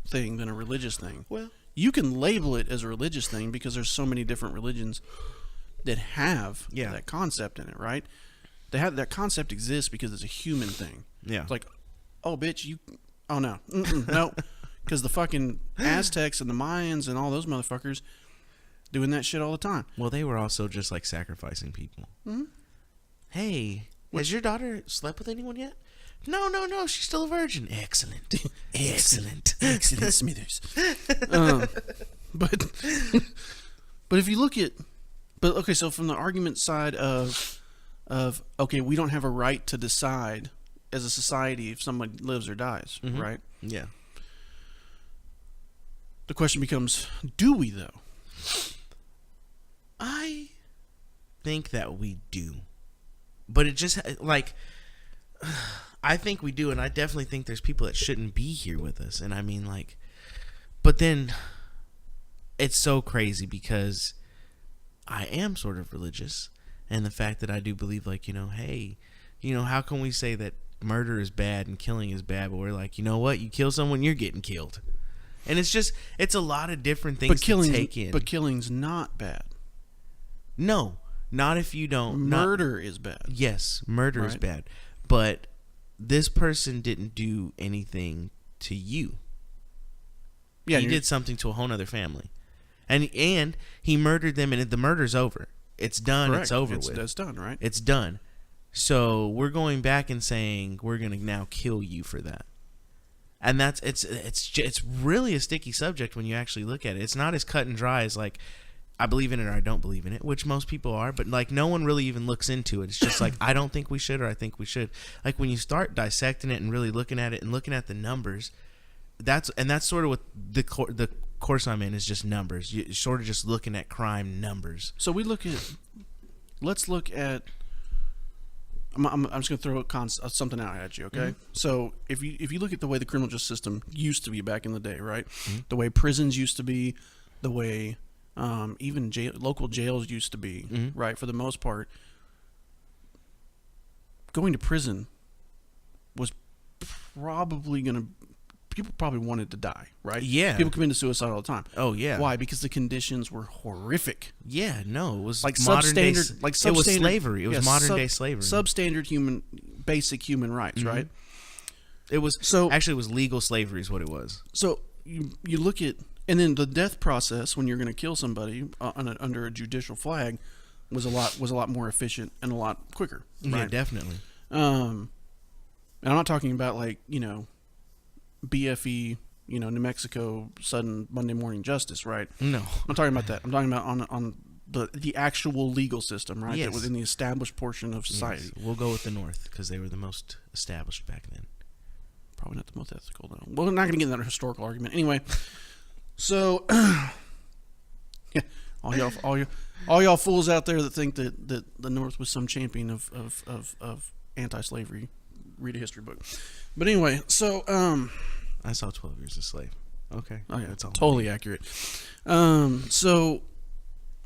thing than a religious thing. Well, you can label it as a religious thing because there's so many different religions that have that concept in it, right? That concept exists because it's a human thing. Yeah. It's like, oh, bitch, oh, no. No. Because the fucking Aztecs and the Mayans and all those motherfuckers doing that shit all the time. Well, they were also just like sacrificing people. Mm-hmm. Hey, has your daughter slept with anyone yet? No, she's still a virgin. Excellent. Excellent. Excellent, Smithers. But if you look at, okay, so from the argument side of okay, we don't have a right to decide as a society if someone lives or dies, right? Yeah. The question becomes, do we though? I think that we do. But it just, like, I think we do, and I definitely think there's people that shouldn't be here with us. And I mean, like, but then it's so crazy because I am sort of religious, and the fact that I do believe, like, hey, how can we say that murder is bad and killing is bad, but we're like, you know what, you kill someone, you're getting killed. And it's a lot of different things to take in. But killing's not bad. No, not if you don't. Murder is bad. Yes, murder is bad. But this person didn't do anything to you. Yeah, he did something to a whole other family. And he murdered them, and the murder's over. It's done. Correct. It's over with. It's done, right? It's done. So we're going back and saying we're going to now kill you for that. And it's really a sticky subject when you actually look at it. It's not as cut and dry as like I believe in it or I don't believe in it, which most people are, but like no one really even looks into it. It's just like I don't think we should or I think we should. Like when you start dissecting it and really looking at it and looking at the numbers, that's sort of what the course I'm in is just numbers. You're sort of just looking at crime numbers. So let's look at. I'm just going to throw something out at you, okay? Mm-hmm. So if you look at the way the criminal justice system used to be back in the day, right? Mm-hmm. The way prisons used to be, the way even local jails used to be, mm-hmm. right? For the most part, going to prison was probably going to... People probably wanted to die, right? Yeah. People commit suicide all the time. Oh, yeah. Why? Because the conditions were horrific. Yeah, no. It was like substandard. It was slavery. It was modern-day slavery. Substandard basic human rights, mm-hmm. right? It was legal slavery is what it was. So you look at... And then the death process, when you're going to kill somebody under a judicial flag, was a lot more efficient and a lot quicker. Right? Yeah, definitely. And I'm not talking about like, BFE, New Mexico sudden Monday morning justice, right? No. I'm not talking about that. I'm talking about on the actual legal system, right? Yes. That was in the established portion of society. Yes. We'll go with the North because they were the most established back then. Probably not the most ethical, though. Well, we're not going to get into that historical argument. Anyway, so yeah, all y'all fools out there that think that the North was some champion of anti-slavery, read a history book. But anyway, so I saw 12 Years a Slave. Okay. Oh yeah, that's totally accurate. So,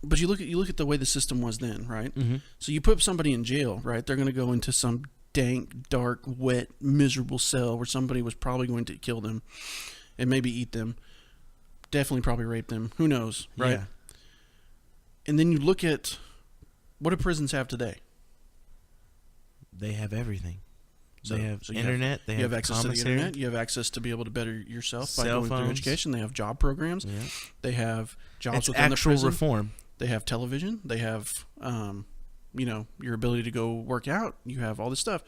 but you look at the way the system was then, right? Mm-hmm. So you put somebody in jail, right? They're going to go into some dank, dark, wet, miserable cell where somebody was probably going to kill them and maybe eat them. Definitely probably rape them. Who knows, right? Yeah. And then you look at what do prisons have today? They have everything. So, they have internet. They have access to the internet. You have access to be able to better yourself by going through education. They have job programs. Yeah. They have jobs within actual the prison. Reform. They have television. They have, your ability to go work out. You have all this stuff.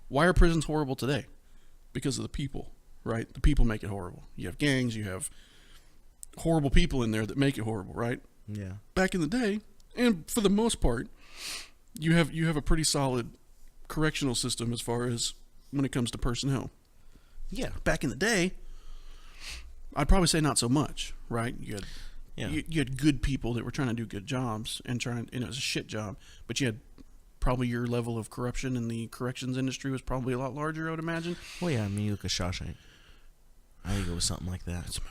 Why are prisons horrible today? Because of the people, right? The people make it horrible. You have gangs. You have horrible people in there that make it horrible, right? Yeah. Back in the day, and for the most part, you have a pretty solid correctional system as far as when it comes to personnel. Yeah. Back in the day, I'd probably say not so much, right? You had good people that were trying to do good jobs and it was a shit job, but you had probably your level of corruption in the corrections industry was probably a lot larger, I would imagine. Well, yeah, I mean, you look at Shawshank. I think it was something like that. It's a movie.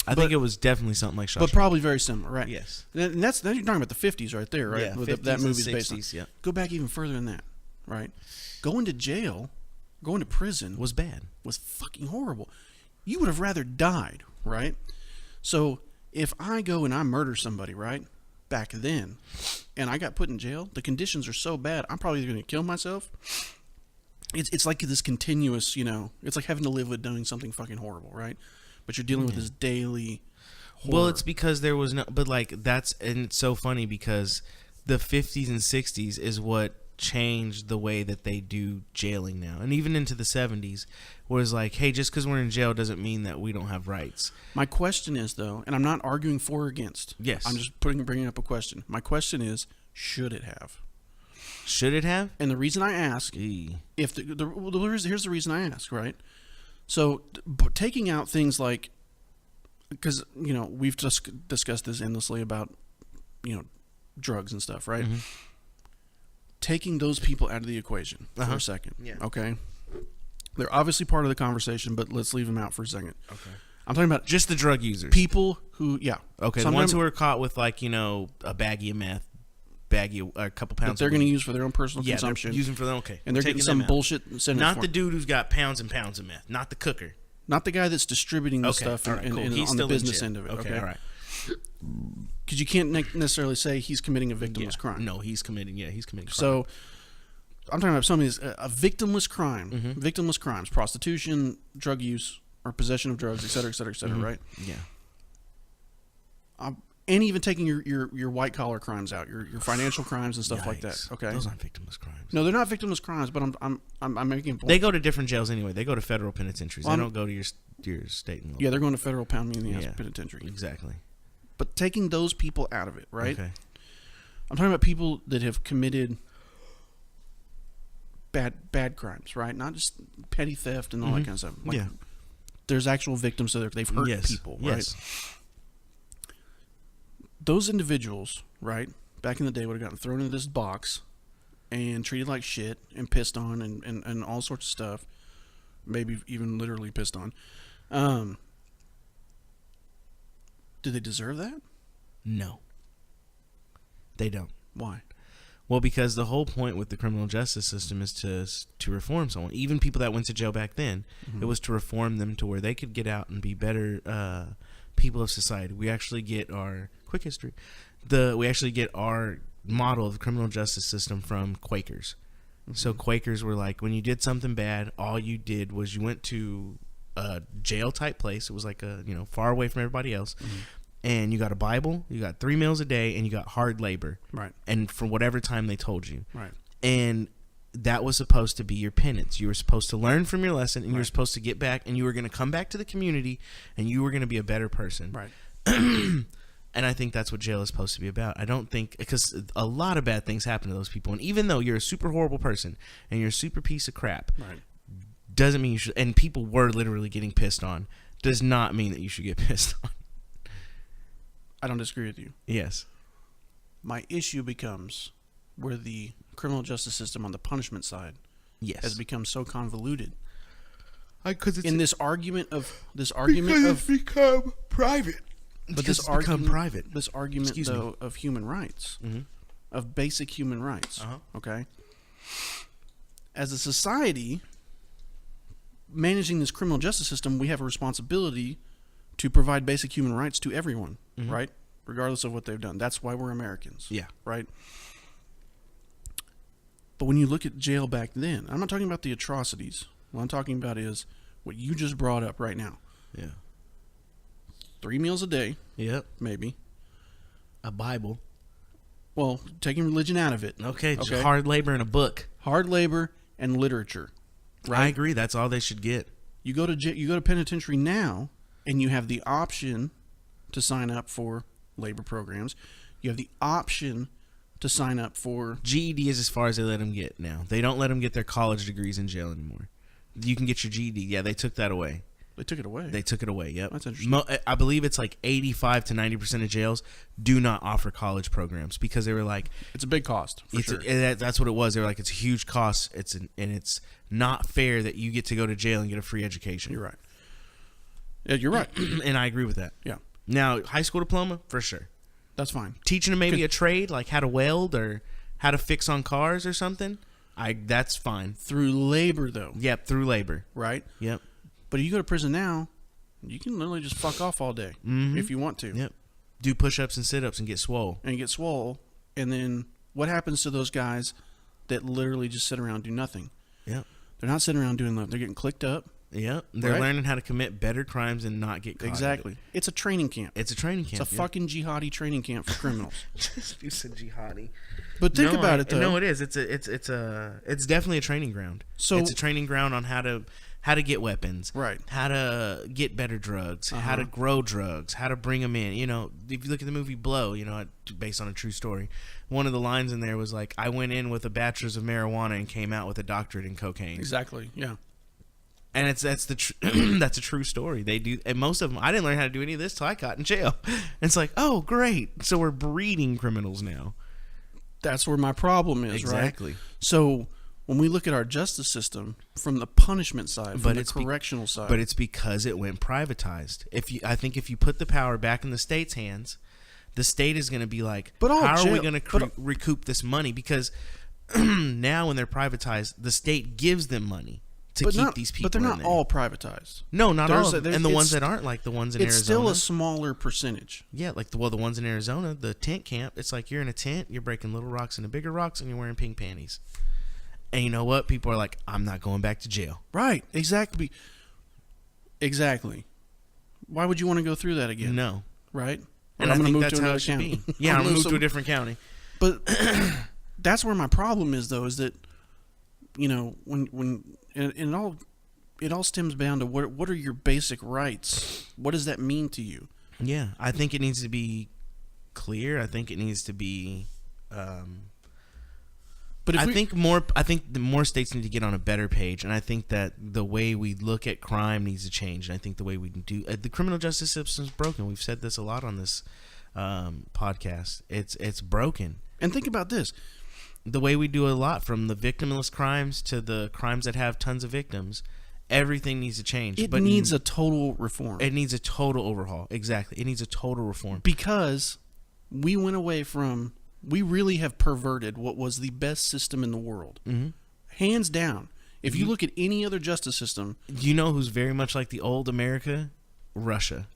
I think it was definitely something like Shawshank. But probably very similar, right? Yes. And that's you're talking about the 50s right there, right? Yeah, 50s that movie's 60s, based on. yeah. Go back even further than that, right? Going to jail, going to prison Was bad. was fucking horrible. You would have rather died, right? So if I go and I murder somebody, right, back then, and I got put in jail, the conditions are so bad, I'm probably going to kill myself. It's like this continuous, it's like having to live with doing something fucking horrible, right? But you're dealing with this daily horror. Well, it's because there was no, but like and it's so funny because the 50s and 60s is what changed the way that they do jailing now, and even into the 70s was like, hey, just because we're in jail doesn't mean that we don't have rights. My question is, though, and I'm not arguing for or against. Yes, I'm just bringing up a question. My question is, should it have? Should it have? And the reason I ask, here's the reason I ask, right? So taking out things like, because we've just discussed this endlessly about drugs and stuff, right? Mm-hmm. Taking those people out of the equation for a second, okay? They're obviously part of the conversation, but let's leave them out for a second. Okay. I'm talking about just the drug users, people who, okay, the ones who are caught with like a baggie of meth. A couple pounds that they're going to use for their own personal consumption. They're using for them, okay. And they're getting some bullshit sentence. Not the dude who's got pounds and pounds of meth. Not the cooker. Not the guy that's distributing the stuff right, cool. on the business end of it. Okay, all right. Because you can't necessarily say he's committing a victimless crime. No, he's committing crime. So I'm talking about something that's a victimless crime. Mm-hmm. Victimless crimes, prostitution, drug use, or possession of drugs, et cetera, mm-hmm. Right? Yeah. And even taking your white collar crimes out, your financial crimes and stuff like that. Okay, those aren't victimless crimes. No, they're not victimless crimes. But I'm making a point. They go to different jails anyway. They go to federal penitentiaries. They don't go to your state and local. Yeah, they're going to federal pound me in the ass penitentiary. Exactly. But taking those people out of it, right? Okay. I'm talking about people that have committed bad crimes, right? Not just petty theft and all that kind of stuff. Like, there's actual victims, so they've hurt people, right? Yes. Those individuals, right, back in the day would have gotten thrown into this box and treated like shit and pissed on and all sorts of stuff. Maybe even literally pissed on. Do they deserve that? No. They don't. Why? Well, because the whole point with the criminal justice system is to reform someone. Even people that went to jail back then, it was to reform them to where they could get out and be better people of society. We actually get our quick history. We actually get our model of the criminal justice system from Quakers. Mm-hmm. So Quakers were like, when you did something bad, all you did was you went to a jail type place. It was like far away from everybody else. Mm-hmm. And you got a Bible, you got 3 meals a day, and you got hard labor. Right. And for whatever time they told you. Right. And that was supposed to be your penance. You were supposed to learn from your lesson, and you were supposed to get back, and you were going to come back to the community, and you were going to be a better person. Right. And I think that's what jail is supposed to be about. I don't think, because a lot of bad things happen to those people, and even though you're a super horrible person and you're a super piece of crap, doesn't mean you should. And people were literally getting pissed on. Does not mean that you should get pissed on. I don't disagree with you. Yes. My issue becomes where the criminal justice system on the punishment side has become so convoluted. Because it's become private. But this argument though of human rights, of basic human rights. Okay. As a society, managing this criminal justice system, we have a responsibility to provide basic human rights to everyone, right? Regardless of what they've done. That's why we're Americans. Yeah. Right? But when you look at jail back then, I'm not talking about the atrocities. What I'm talking about is what you just brought up right now. Yeah. 3 meals a day. Yep. Maybe. A Bible. Well, taking religion out of it. Okay. Just hard labor and a book. Hard labor and literature. Right? I agree. That's all they should get. You go to penitentiary now, and you have the option to sign up for labor programs. You have the option to sign up for... GED is as far as they let them get now. They don't let them get their college degrees in jail anymore. You can get your GED. Yeah, they took that away. They took it away? They took it away, yep. That's interesting. I believe it's like 85 to 90% of jails do not offer college programs because they were like... It's a big cost, for sure. That's what it was. They were like, it's a huge cost, and it's not fair that you get to go to jail and get a free education. You're right. Yeah, you're right. And I agree with that. Yeah. Now, high school diploma, for sure. That's fine. Teaching them maybe a trade, like how to weld or how to fix on cars or something. That's fine. Through labor, though. Yep, through labor. Right? Yep. But if you go to prison now, you can literally just fuck off all day if you want to. Yep. Do push-ups and sit-ups and get swole. And then what happens to those guys that literally just sit around and do nothing? Yep. They're not sitting around doing that. They're getting clicked up. Yep. They're learning how to commit better crimes and not get caught. Exactly. It's a training camp. It's a training camp. It's a fucking jihadi training camp for criminals. You said jihadi. But think about it, though. No, it is. It's definitely a training ground. So it's a training ground on how to get weapons, right? How to get better drugs, how to grow drugs, how to bring them in. You know, if you look at the movie Blow, you know, based on a true story, one of the lines in there was like, "I went in with a bachelor's of marijuana and came out with a doctorate in cocaine." Exactly. Yeah. And that's a true story. They do, and most of them. I didn't learn how to do any of this till I got in jail. And it's like, oh, great! So we're breeding criminals now. That's where my problem is, exactly. Right? So when we look at our justice system from the punishment side, from the correctional side, but it's because it went privatized. I think if you put the power back in the state's hands, the state is going to be like, how are we going to recoup this money? Because now when they're privatized, the state gives them money to keep these people. But they're not there. all privatized. No, not all of them. And the ones that aren't, like the ones in Arizona. It's still a smaller percentage. Yeah, like the ones in Arizona, the tent camp, it's like you're in a tent, you're breaking little rocks into bigger rocks, and you're wearing pink panties. And you know what? People are like, I'm not going back to jail. Right, exactly. Why would you want to go through that again? No. Right? And I think that's how it should be. Yeah, I'm going to move to a different county. But that's where my problem is, though, is that, you know, when it all stems down to what are your basic rights? What does that mean to you? Yeah, I think it needs to be clear. I think it needs to be. But I think the more states need to get on a better page, and I think that the way we look at crime needs to change. And I think the way we do the criminal justice system is broken. We've said this a lot on this podcast. It's broken. And think about this. The way we do a lot, from the victimless crimes to the crimes that have tons of victims, everything needs to change. It needs a total reform. It needs a total overhaul. Exactly. It needs a total reform. Because we went away from, we really have perverted what was the best system in the world. Mm-hmm. Hands down. If you look at any other justice system. You know who's very much like the old America? Russia.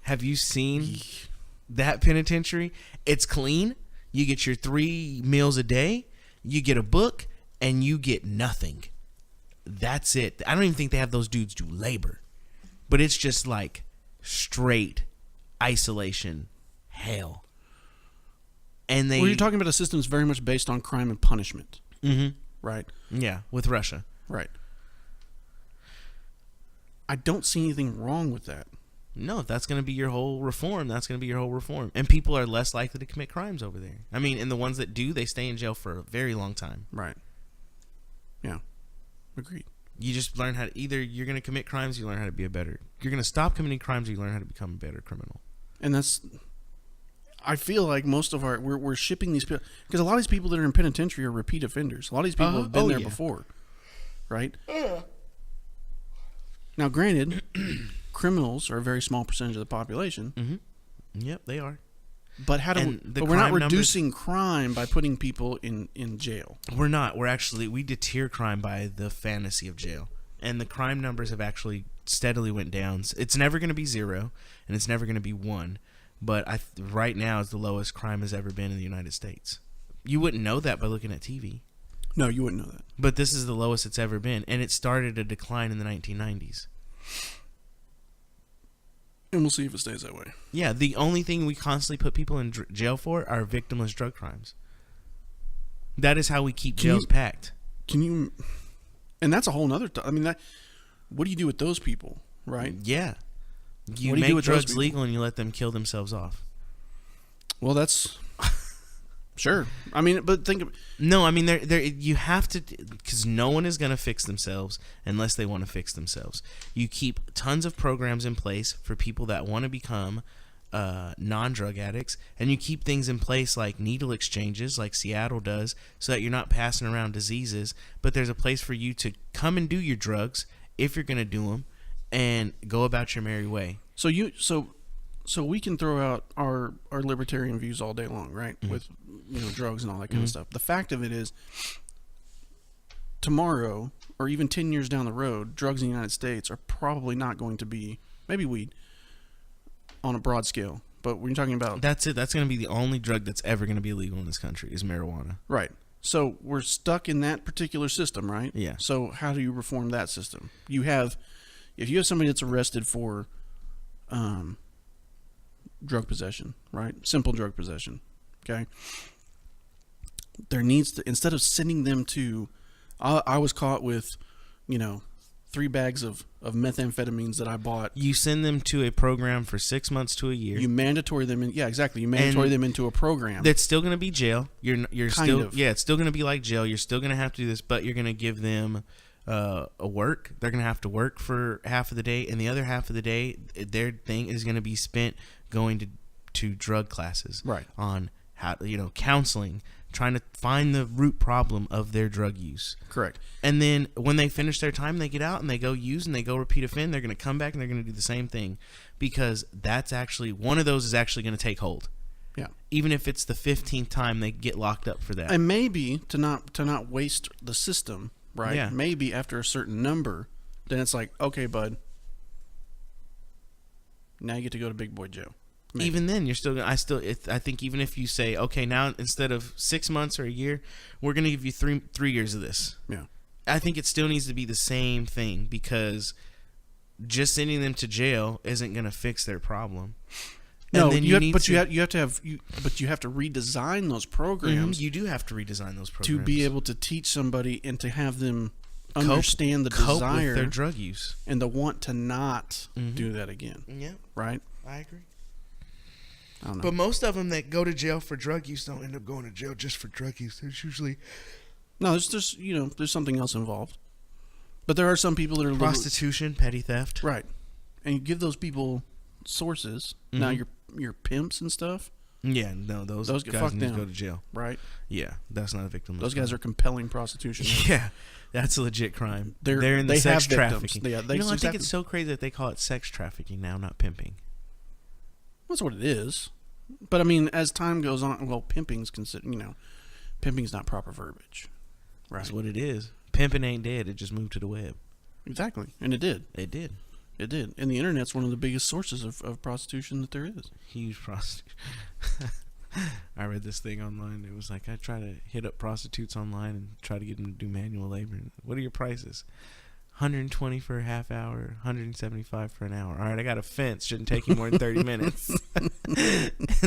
Have you seen that penitentiary? It's clean. You get your 3 meals a day. You get a book, and you get nothing. That's it. I don't even think they have those dudes do labor. But it's just like straight isolation hell. And you're talking about a system that's very much based on crime and punishment. Mm-hmm. Right? Yeah, with Russia. Right. I don't see anything wrong with that. No, if that's going to be your whole reform, that's going to be your whole reform. And people are less likely to commit crimes over there. I mean, and the ones that do, they stay in jail for a very long time. Right. Yeah. Agreed. You just learn how to, either you're going to commit crimes, you learn how to be you're going to stop committing crimes, or you learn how to become a better criminal. And that's, I feel like most of we're shipping these people, because a lot of these people that are in penitentiary are repeat offenders. A lot of these people have been there before. Right? Now, granted, criminals are a very small percentage of the population. Mm-hmm. Yep, they are. But but we're not reducing crime by putting people in jail. We're not. We deter crime by the fantasy of jail. And the crime numbers have actually steadily went down. It's never going to be 0, and it's never going to be 1. But right now is the lowest crime has ever been in the United States. You wouldn't know that by looking at TV. No, you wouldn't know that. But this is the lowest it's ever been, and it started a decline in the 1990s. And we'll see if it stays that way. Yeah, the only thing we constantly put people in jail for are victimless drug crimes. That is how we keep jails packed. And that's a whole nother. What do you do with those people, right? Yeah, you make drugs legal and you let them kill themselves off. Well, that's sure. I mean, but think of you have to, because no one is going to fix themselves unless they want to fix themselves. You keep tons of programs in place for people that want to become non-drug addicts, and you keep things in place like needle exchanges, like Seattle does, so that you're not passing around diseases. But there's a place for you to come and do your drugs if you're going to do them, and go about your merry way. So we can throw out our libertarian views all day long, right? Mm-hmm. With drugs and all that kind of stuff. The fact of it is, tomorrow or even 10 years down the road, drugs in the United States are probably not going to be, maybe weed, on a broad scale. But when you're talking about... That's it. That's going to be the only drug that's ever going to be illegal in this country is marijuana. Right. So we're stuck in that particular system, right? Yeah. So how do you reform that system? If you have somebody that's arrested for drug possession, right? Simple drug possession, okay? There needs to, instead of sending them to... I was caught with, 3 bags of methamphetamines that I bought. You send them to a program for 6 months to a year. You mandatory them in, yeah, exactly. You mandatory them into a program. That's still going to be jail. You're kind still of. Yeah, it's still going to be like jail. You're still going to have to do this, but you're going to give them a work. They're going to have to work for half of the day, and the other half of the day, their thing is going to be spent going to drug classes, right? On how counseling, trying to find the root problem of their drug use. Correct. And then when they finish their time, they get out and they go use and they go repeat offend. They're going to come back and they're going to do the same thing, because that's actually one of those is actually going to take hold. Yeah. Even if it's the 15th time they get locked up for that. And maybe to not waste the system, right? Yeah. Maybe after a certain number, then it's like, okay, bud, now you get to go to big boy jail. Maybe. Even then, you're still. I think even if you say, okay, now instead of 6 months or a year, we're going to give you three years of this. Yeah. I think it still needs to be the same thing, because just sending them to jail isn't going to fix their problem. No, you have to redesign those programs. You do have to redesign those programs to be able to teach somebody and to have them understand the cope desire with their drug use and the want to not do that again. Yeah, right. I agree. I don't know. But most of them that go to jail for drug use don't end up going to jail just for drug use. There's usually there's something else involved. But there are some people that are prostitution, petty theft, right? And you give those people sources. Mm-hmm. Now your pimps and stuff. Yeah, no, those guys need to go to jail, right? Yeah, that's not a victim. Those guys are compelling prostitution. Yeah, that's a legit crime. They're in the sex trafficking. I think it's so crazy that they call it sex trafficking now, not pimping. That's what it is. But I mean, as time goes on, well, pimping's pimping's not proper verbiage. Right. That's what it is. Pimping ain't dead. It just moved to the web. Exactly. And it did. It did. It did. And the internet's one of the biggest sources of prostitution that there is. Huge prostitution. I read this thing online. It was like, I try to hit up prostitutes online and try to get them to do manual labor. What are your prices? $120 for a half hour, $175 for an hour. All right, I got a fence. Shouldn't take you more than 30 minutes. And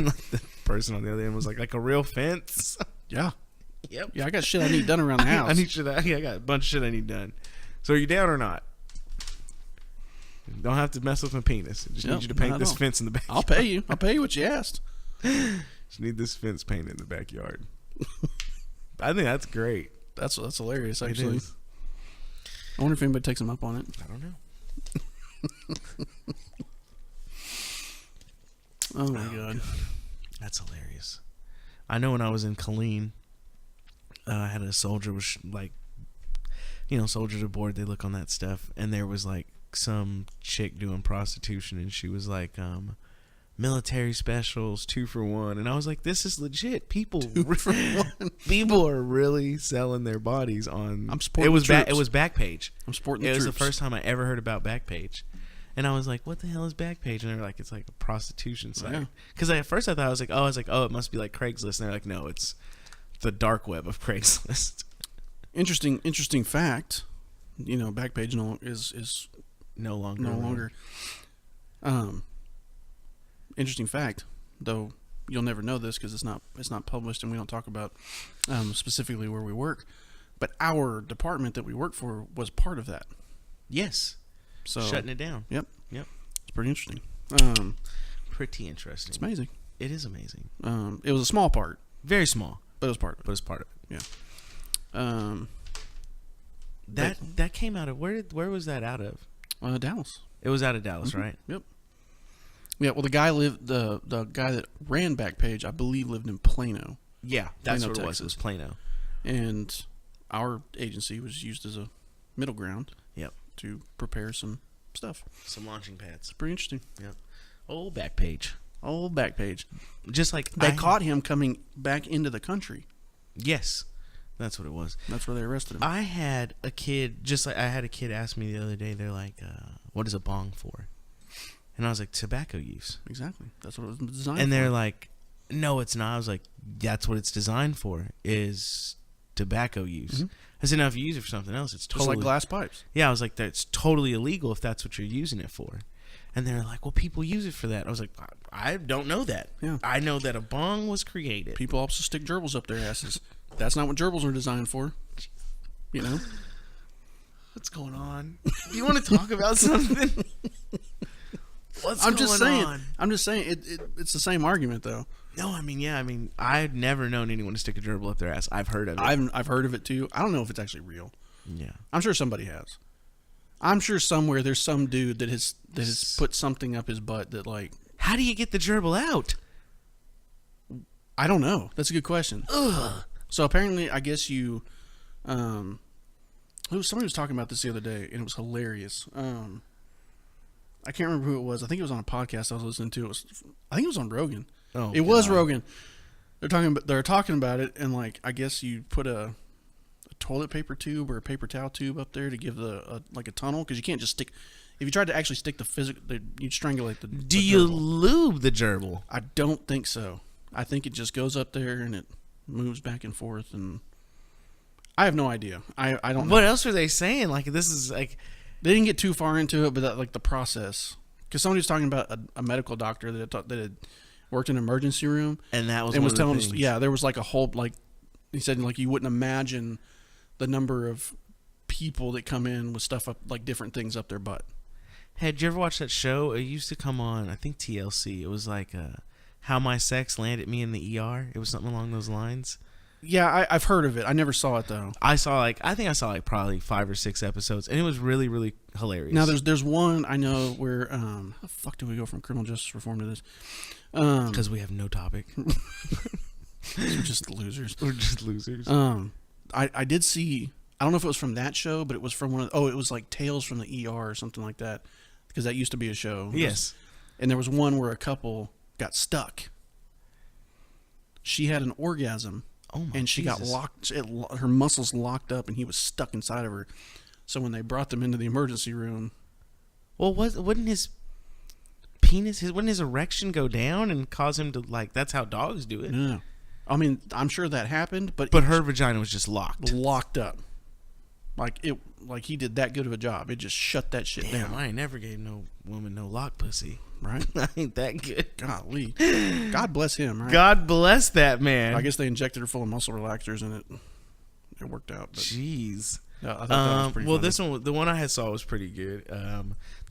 like the person on the other end was like a real fence? Yeah. Yep. Yeah, I got shit I need done around the house. I got a bunch of shit I need done. So are you down or not? Don't have to mess with my penis. I just need you to paint this fence in the backyard. I'll pay you. I'll pay you what you asked. Just need this fence painted in the backyard. I think that's great. That's hilarious, actually. I wonder if anybody takes him up on it. I don't know. Oh my God. That's hilarious. I know when I was in Killeen, I had a soldier was like, soldiers aboard, they look on that stuff, and there was like some chick doing prostitution, and she was like, military specials 2 for 1, and I was like, this is legit. People 2 for 1. People are really selling their bodies on. I'm supporting the troops. It was Backpage. I'm supporting the troops. It was troops. the first time I ever heard about Backpage, and I was like, what the hell is Backpage? And they're like, it's like a prostitution site. Because at first I thought it must be like Craigslist, and they're like, no, it's the dark web of Craigslist. Interesting fact. Backpage is no longer. No longer. Interesting fact, though you'll never know this because it's not published and we don't talk about specifically where we work. But our department that we work for was part of that. Yes. So shutting it down. Yep. It's pretty interesting. Pretty interesting. It's amazing. It is amazing. It was a small part. Very small. But it was part of it. But it's part of it. Yeah. That came out of where was that out of? Dallas. It was out of Dallas, Mm-hmm. right? Yep. Yeah, well, the guy that ran Backpage, I believe, lived in Plano. Yeah, that's Plano, what it was. Texas. It was Plano. And our agency was used as a middle ground. Yep. To prepare some stuff. Some launching pads. It's pretty interesting. Yep. Old Backpage. Just like they caught him coming back into the country. Yes. That's what it was. That's where they arrested him. I had a kid ask me the other day. They're like, "What is a bong for?" And I was like, "Tobacco use." Exactly. That's what it was designed for. And they're like, "No, it's not." I was like, "That's what it's designed for, is tobacco use." I said, "Now, if you use it for something else, it's totally..." Just like glass pipes. Yeah, I was like, "That's totally illegal if that's what you're using it for." And they're like, "Well, people use it for that." I was like, "I don't know that. Yeah. I know that a bong was created." People also stick gerbils up their asses. That's not what gerbils are designed for. You know? What's going on? Do you want to talk about something? I'm just saying it's the same argument though. No, I mean, I've never known anyone to stick a gerbil up their ass. I've heard of it. I've heard of it too. I don't know if it's actually real. Yeah. I'm sure somebody has. I'm sure somewhere there's some dude that has put something up his butt that, like... How do you get the gerbil out? I don't know. That's a good question. Ugh. So apparently, I guess you... somebody was talking about this the other day, and it was hilarious. I can't remember who it was. I think it was on a podcast I was listening to. I think it was on Rogan. Oh, it was Rogan. They're talking about it, and, like, I guess you put a toilet paper tube or a paper towel tube up there to give a tunnel, because you can't just stick. If you tried to actually stick the physical, you'd strangulate the. Do you lube the gerbil? I don't think so. I think it just goes up there and it moves back and forth, and I have no idea. I don't know. What else were they saying? Like, this is like, they didn't get too far into it, but that, like, the process, because somebody was talking about a medical doctor that had worked in an emergency room, and that was and one was of the telling things. us, yeah, there was like a whole, like, he said, like, you wouldn't imagine the number of people that come in with stuff up, like, different things up their butt. Had you ever watched that show? It used to come on, I think, TLC. It was like How My Sex Landed Me in the ER. It was something along those lines. Yeah, I've heard of it. I never saw it though. I think I saw probably 5 or 6 episodes, and it was really, really hilarious. Now there's one I know where how the fuck do we go from criminal justice reform to this? Because we have no topic. We're just losers. We're just losers. I did see. I don't know if it was from that show, but it was from one of. It was like Tales from the ER or something like that, because that used to be a show. Yes. And there was one where a couple got stuck. She had an orgasm. Oh my and she Jesus. got locked. Her muscles locked up, and he was stuck inside of her. So when they brought them into the emergency room, well, wouldn't his penis, wouldn't his erection go down and cause him to, like? That's how dogs do it. no, I mean, I'm sure that happened, but her vagina was just locked up. Like he did that good of a job. It just shut that shit down. I ain't never gave no woman no lock pussy. Right? I ain't that good. Golly. God bless him, right? God bless that man. I guess they injected her full of muscle relaxers, and it worked out. But jeez. I thought that was pretty funny. This one, the one I saw was pretty good.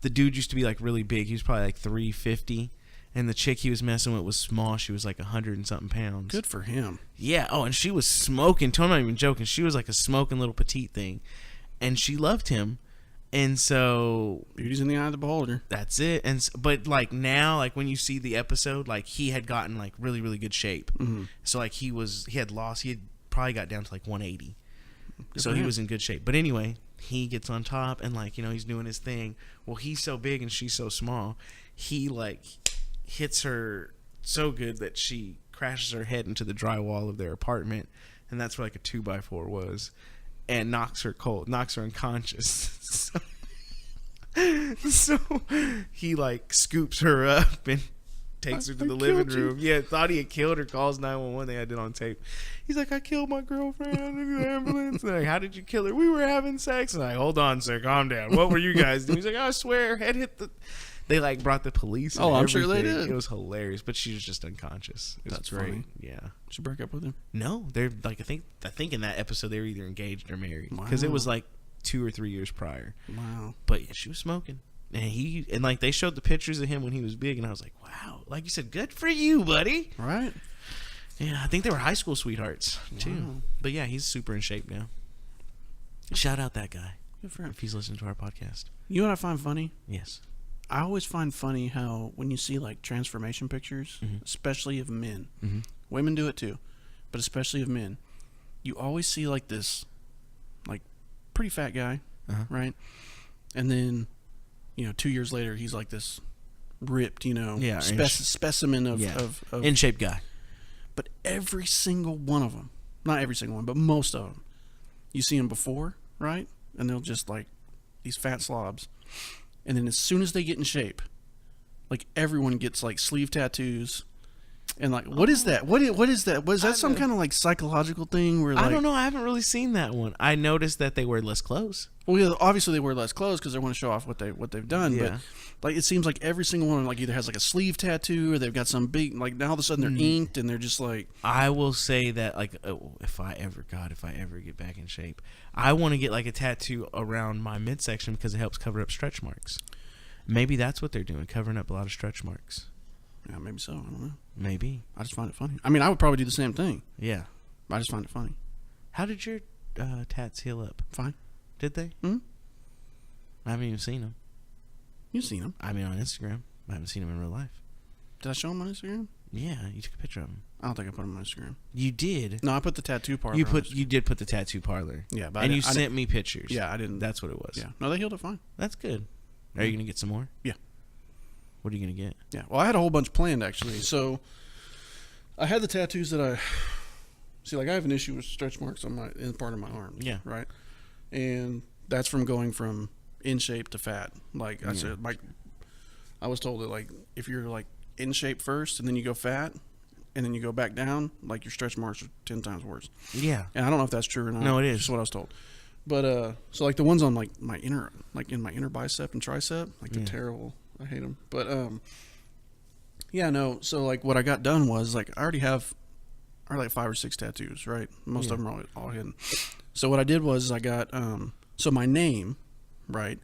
The dude used to be like really big. He was probably like 350, and the chick he was messing with was small. She was like 100 and something pounds. Good for him. Yeah. Oh, and she was smoking. I'm not even joking. She was like a smoking little petite thing, and she loved him. And so beauty's in the eye of the beholder. That's it. But like now, like when you see the episode, like he had gotten like really, really good shape. Mm-hmm. So like he had probably got down to like 180. So he was in good shape. But anyway, he gets on top and like, he's doing his thing. Well, he's so big and she's so small. He like hits her so good that she crashes her head into the drywall of their apartment. And that's where like a 2x4 was. And knocks her unconscious. So he like scoops her up and takes her to the living room. Yeah, thought he had killed her. Calls 911. They had it on tape. He's like, I killed my girlfriend in the ambulance. Like, how did you kill her? We were having sex. And I'm like, hold on, sir, calm down. What were you guys doing? He's like, I swear, head hit the. They like brought the police. And I'm sure they did. It was hilarious, but she was just unconscious. That's great. Funny. Yeah. Did she break up with him? No, they're like I think in that episode they were either engaged or married because Wow. it was like 2 or 3 years prior. Wow. But yeah, she was smoking, and like they showed the pictures of him when he was big, and I was like, wow, like you said, good for you, buddy. Right. Yeah, I think they were high school sweethearts too. Wow. But yeah, he's super in shape now. Shout out that guy Good for him. if he's listening to our podcast. You know what I find funny? Yes. I always find funny how when you see like transformation pictures, Mm-hmm. especially of men, Mm-hmm. women do it too, but especially of men, you always see like this, like pretty fat guy, Uh-huh. right? And then, 2 years later, he's like this ripped, specimen of in shape guy. But every single one of them, not every single one, but most of them, you see them before, right? And they'll just like these fat slobs. And then as soon as they get in shape, like everyone gets like sleeve tattoos. And like, what is that? What is that? Was that some kind of like psychological thing where like, I don't know. I haven't really seen that one. I noticed that they wear less clothes. Well, yeah, obviously they wear less clothes because they want to show off what they've done. Yeah. But like, it seems like every single one like either has like a sleeve tattoo or they've got some big like now all of a sudden they're inked and they're just like. I will say that like if I ever get back in shape, I want to get like a tattoo around my midsection because it helps cover up stretch marks. Maybe that's what they're doing, covering up a lot of stretch marks. Yeah, maybe so. I don't know. Maybe. I just find it funny. I mean, I would probably do the same thing. Yeah. I just find it funny. How did your tats heal up? Fine. Did they? Hmm? I haven't even seen them. You've seen them. I mean, on Instagram. I haven't seen them in real life. Did I show them on Instagram? Yeah, you took a picture of them. I don't think I put them on Instagram. You did. No, I put the tattoo parlor. You did put the tattoo parlor. Yeah, but and I you didn't- sent me pictures. Yeah, I didn't. That's what it was. Yeah. No, they healed it fine. That's good. Are you gonna get some more? Yeah. What are you gonna get? Yeah. Well, I had a whole bunch planned actually. So I had the tattoos that I see. Like I have an issue with stretch marks on in part of my arm. Yeah. Right. And that's from going from in shape to fat. Like I said, I was told that like if you're like in shape first and then you go fat and then you go back down, like your stretch marks are 10 times worse. Yeah. And I don't know if that's true or not. No, it is. Just what I was told. But so like the ones on like my inner, like in my inner bicep and tricep, like they're terrible. I hate them. But yeah, no. So like what I got done was like I already have like 5 or 6 tattoos, right? Most of them are all hidden. So what I did was I got so my name, right?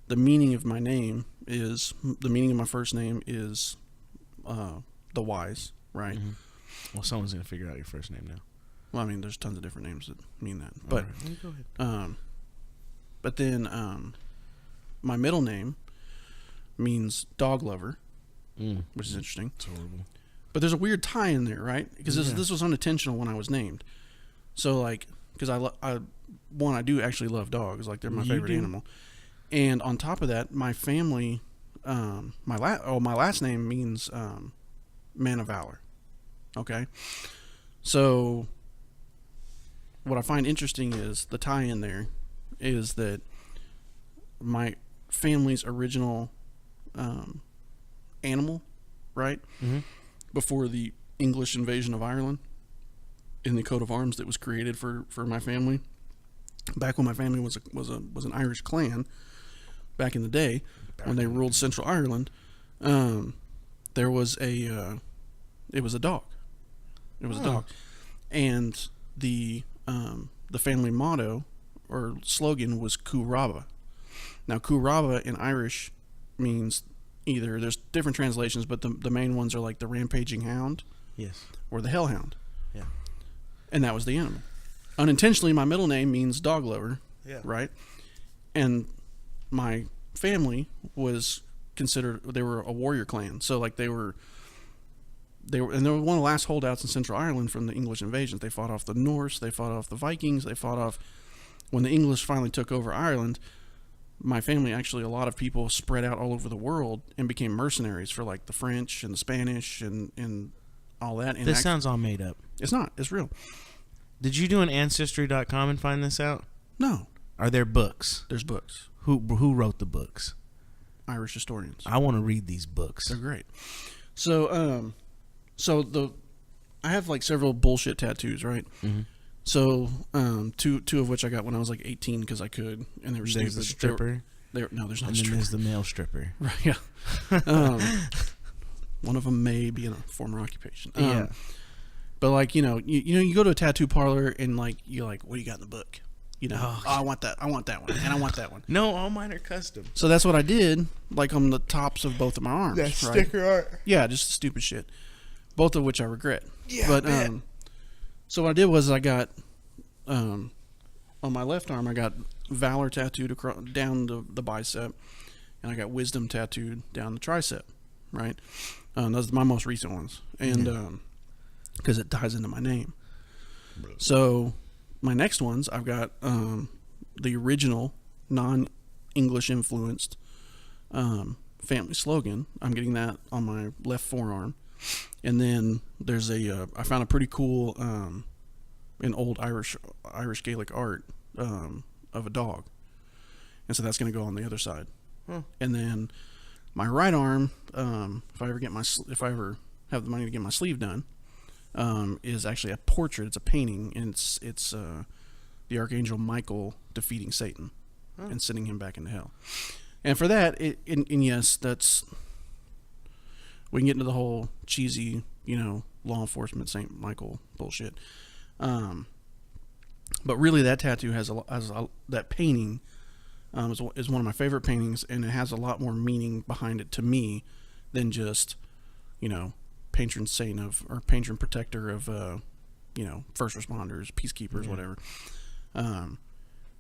The meaning of my name is the meaning of my first name is the wise, right? Mm-hmm. Well, someone's gonna figure out your first name now. Well, I mean, there's tons of different names that mean that, but right. Go ahead. But then my middle name means dog lover, which is interesting. It's horrible. But there's a weird tie in there, right? Because this was unintentional when I was named. So like, because I do actually love dogs, like they're my favorite animal. And on top of that, my family, my last name means man of valor. Okay, so what I find interesting is the tie in there is that my family's original animal, right? Mm-hmm. Before the English invasion of Ireland, in the coat of arms that was created for my family, back when my family was an Irish clan, back in the day when they ruled Central Ireland, there was it was a dog. It was a dog, and the family motto or slogan was Cúraba. Now Cúraba in Irish means either, there's different translations, but the main ones are like the rampaging hound, Yes. or the hellhound. Yeah. And that was the animal. Unintentionally, my middle name means dog lover. Yeah. Right. And my family was considered, they were a warrior clan. So like they were one of the last holdouts in Central Ireland from the English invasions. They fought off the Norse, they fought off the Vikings, they fought off, when the English finally took over Ireland, my family, actually a lot of people spread out all over the world and became mercenaries for like the French and the Spanish and all that. And This sounds all made up. It's not. It's real. Did you do an Ancestry.com and find this out? No. Are there books? There's books. Who wrote the books? Irish historians. I want to read these books. They're great. So, I have like several bullshit tattoos, right? Mm-hmm. So, two of which I got when I was like 18 because I could, and they were stupid. There's the stripper. No, there's not. And then there's the male stripper. Right, yeah. One of them may be in a former occupation. Yeah. But like, you go to a tattoo parlor and like you're like, what do you got in the book? I want that one, and I want that one. No, all mine are custom. So that's what I did, like on the tops of both of my arms. That sticker art. Yeah, just stupid shit. Both of which I regret. Yeah, but so what I did was I got on my left arm I got valor tattooed down the bicep, and I got wisdom tattooed down the tricep. Right, those are my most recent ones, and because it ties into my name. So my next ones I've got the original non-English influenced family slogan. I'm getting that on my left forearm. And then there's I found a pretty cool in old Irish Gaelic art of a dog, and so that's going to go on the other side. Huh. And then my right arm, if I ever have the money to get my sleeve done, is actually a portrait. It's a painting, and it's the Archangel Michael defeating Satan and sending him back into hell. And for that, and yes, that's, we can get into the whole cheesy, law enforcement Saint Michael bullshit. But really, that tattoo has that painting is one of my favorite paintings, and it has a lot more meaning behind it to me than just, patron saint of, or patron protector of, first responders, peacekeepers, whatever.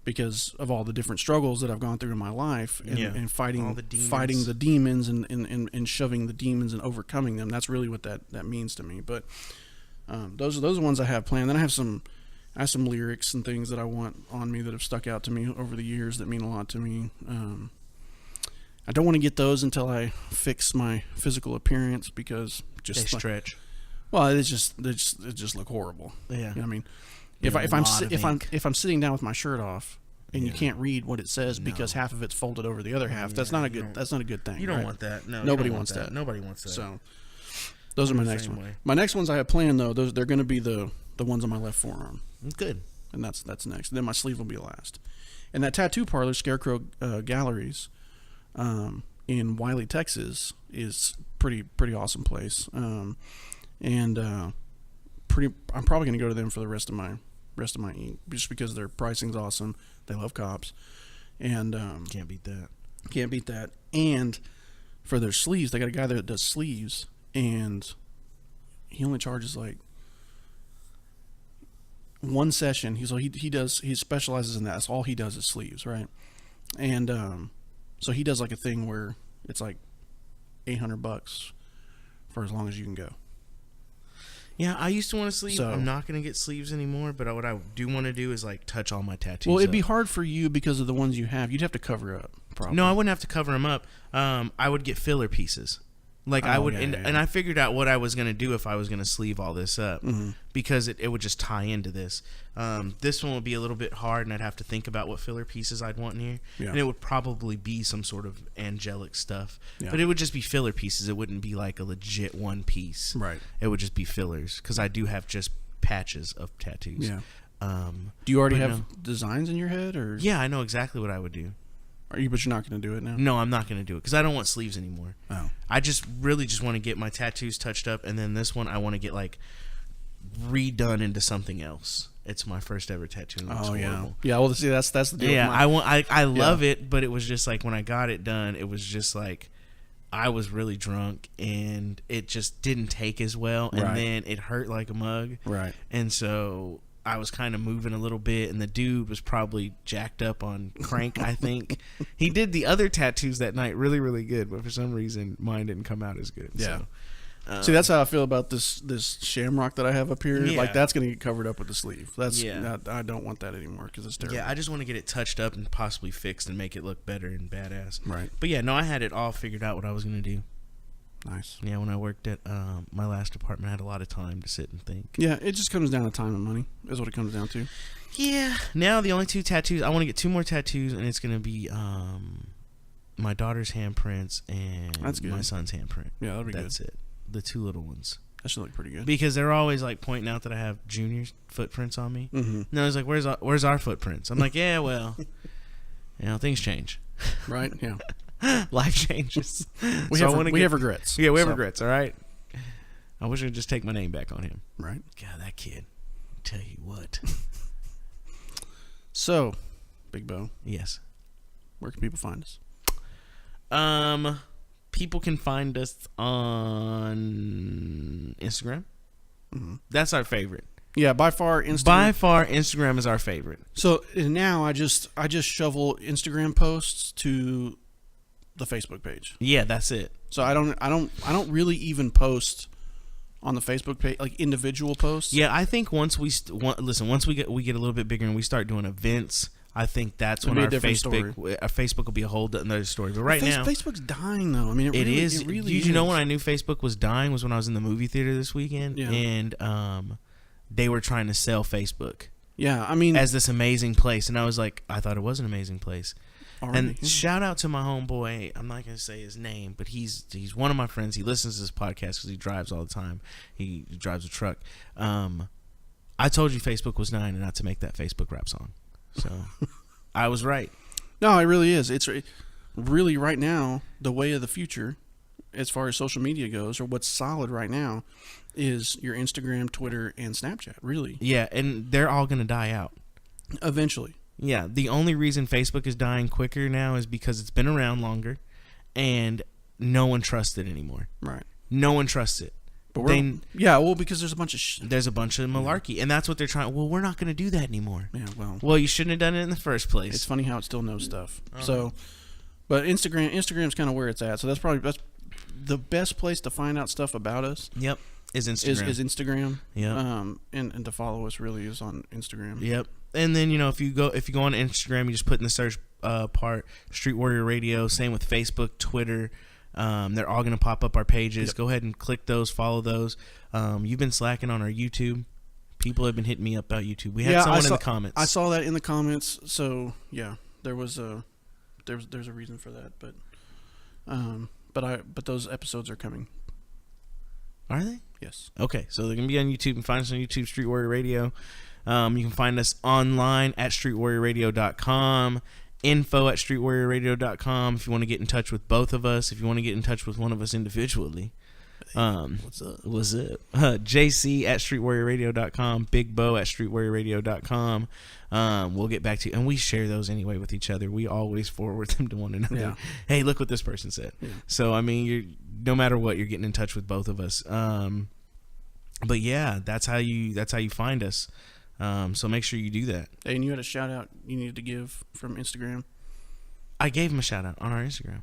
Because of all the different struggles that I've gone through in my life, and fighting the demons and shoving the demons and overcoming them. That's really what that means to me. But those are the ones I have planned. Then I have some lyrics and things that I want on me that have stuck out to me over the years that mean a lot to me. I don't want to get those until I fix my physical appearance, because they stretch. Well, it just look horrible. Yeah, you know what I mean. If I'm sitting down with my shirt off and you can't read what it says because half of it's folded over the other half, that's not a good thing. You don't want that. No, nobody wants that. Nobody wants that. So those are my next ones. My next ones I have planned, though, they're going to be the ones on my left forearm. Good. And that's next. Then my sleeve will be last. And that tattoo parlor, Scarecrow Galleries, in Wiley, Texas, is pretty awesome place. I'm probably going to go to them for the rest of my ink, just because their pricing's awesome. They love cops, and can't beat that. And for their sleeves, they got a guy there that does sleeves, and he only charges like one session. He specializes in that. That's all he does is sleeves, right? And so he does like a thing where it's like $800 for as long as you can go. Yeah, I used to want a sleeve. I'm not going to get sleeves anymore, but what I do want to do is like touch all my tattoos. Well, it'd be hard for you because of the ones you have. You'd have to cover up, probably. No, I wouldn't have to cover them up. I would get filler pieces. Like I would, and I figured out what I was going to do if I was going to sleeve all this up, because it would just tie into this. This one would be a little bit hard, and I'd have to think about what filler pieces I'd want in here, and it would probably be some sort of angelic stuff, but it would just be filler pieces. It wouldn't be like a legit one piece. Right. It would just be fillers, because I do have just patches of tattoos. Yeah. Do you already have designs in your head, or? Yeah, I know exactly what I would do. But you're not going to do it now? No, I'm not going to do it because I don't want sleeves anymore. Oh. I just really want to get my tattoos touched up, and then this one I want to get like redone into something else. It's my first ever tattoo. Oh yeah, horrible. Yeah. Well, see, that's the deal. Yeah, I love it, but it was just like when I got it done, it was just like I was really drunk, and it just didn't take as well, and then it hurt like a mug. Right. And so I was kind of moving a little bit, and the dude was probably jacked up on crank, I think. He did the other tattoos that night really, really good, but for some reason, mine didn't come out as good. Yeah. So, see, that's how I feel about this shamrock that I have up here. Yeah. Like, that's going to get covered up with the sleeve. I don't want that anymore because it's terrible. Yeah, I just want to get it touched up and possibly fixed and make it look better and badass. Right. But yeah, no, I had it all figured out what I was going to do. Nice. Yeah, when I worked at my last apartment, I had a lot of time to sit and think. Yeah, it just comes down to time and money is what it comes down to. Yeah. Now the only two tattoos, I want to get 2 more tattoos, and it's going to be my daughter's handprints and my son's handprint. Yeah, that'll be good. That's it. The 2 little ones. That should look pretty good. Because they're always like pointing out that I have Junior's footprints on me. Mm-hmm. And I was like, where's our footprints? I'm like, yeah, well, things change. Right, yeah. Life changes. We have regrets. Yeah, we have regrets, all right? I wish I could just take my name back on him. Right. God, that kid. Tell you what. So, Bigbo. Yes. Where can people find us? People can find us on Instagram. Mm-hmm. That's our favorite. Yeah, by far Instagram. By far, Instagram is our favorite. So now I just shovel Instagram posts to the Facebook page. Yeah, that's it. So I don't really even post on the Facebook page, like individual posts. Yeah, I think once we get a little bit bigger and we start doing events, I think that's when our Facebook will be a whole another story. But right now, Facebook's dying though. I mean, it really is. Did you know when I knew Facebook was dying was when I was in the movie theater this weekend, and they were trying to sell Facebook. Yeah, I mean, as this amazing place, and I was like, I thought it was an amazing place. already, And yeah. shout out to my homeboy. I'm not gonna say his name, but he's one of my friends. He listens to this podcast because he drives all the time. He drives a truck. I told you Facebook was 9 and not to make that Facebook rap song. So I was right. No, it really is. It's really right now the way of the future, as far as social media goes, or what's solid right now, is your Instagram, Twitter, and Snapchat. Really, Yeah, and they're all gonna die out. eventually. Yeah, the only reason Facebook is dying quicker now is because it's been around longer, and no one trusts it anymore. Right. No one trusts it. But because there's a bunch of There's a bunch of malarkey, and that's what they're trying. Well, we're not going to do that anymore. Yeah, well, you shouldn't have done it in the first place. It's funny how it still knows stuff. So, but Instagram's kind of where it's at. So that's the best place to find out stuff about us. Yep, is Instagram. Is Instagram. Yep. And to follow us really is on Instagram. Yep. And then if you go on Instagram, you just put in the search part Street Warrior Radio. Same with Facebook, Twitter. They're all going to pop up our pages. Yep. Go ahead and click those, follow those. You've been slacking on our YouTube. People have been hitting me up about YouTube. We had someone in the comments. I saw that in the comments. So yeah, there was there's a reason for that, but those episodes are coming. Are they? Yes. Okay, so they're going to be on YouTube, and find us on YouTube, Street Warrior Radio. You can find us online at streetwarriorradio.com. info@streetwarriorradio.com if you want to get in touch with both of us. If you want to get in touch with one of us individually, what's up? JC@streetwarriorradio.com, Bigbo@streetwarriorradio.com. We'll get back to you, and we share those anyway with each other. We always forward them to one another. Yeah. Hey, look what this person said. Yeah. So I mean, no matter what, you're getting in touch with both of us. But yeah, that's how you find us. So make sure you do that. Hey, and you had a shout out you needed to give from Instagram. I gave him a shout out on our Instagram.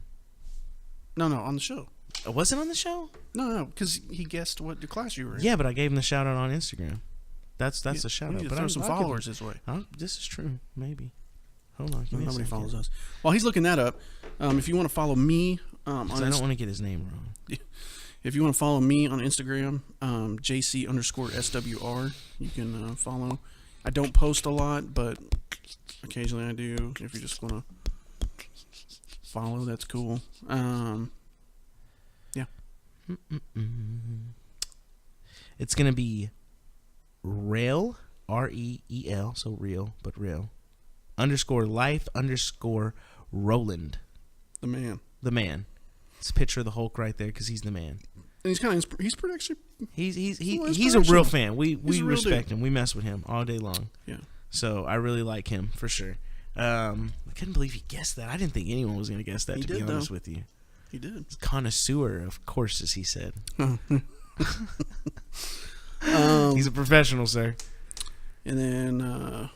No, on the show. Was it on the show? No, because he guessed what the class you were in. Yeah, but I gave him the shout out on Instagram. That's a shout out. But throw some followers his way. This is true. Maybe. Hold on. Nobody follows us. While he's looking that up, if you want to follow me, I don't want to get his name wrong. If you want to follow me on Instagram, JC_SWR, you can follow. I don't post a lot, but occasionally I do. If you just want to follow, that's cool. Yeah. It's going to be Reel, REEL, so real, but real, _life_Roland. The man. The man. It's a picture of the Hulk right there because he's the man. And he's pretty actually. He's a real fan. We respect him. We mess with him all day long. Yeah. So I really like him for sure. I couldn't believe he guessed that. I didn't think anyone was going to guess that. He to be honest with you, he did. Connoisseur of courses, he said. He's a professional, sir. And then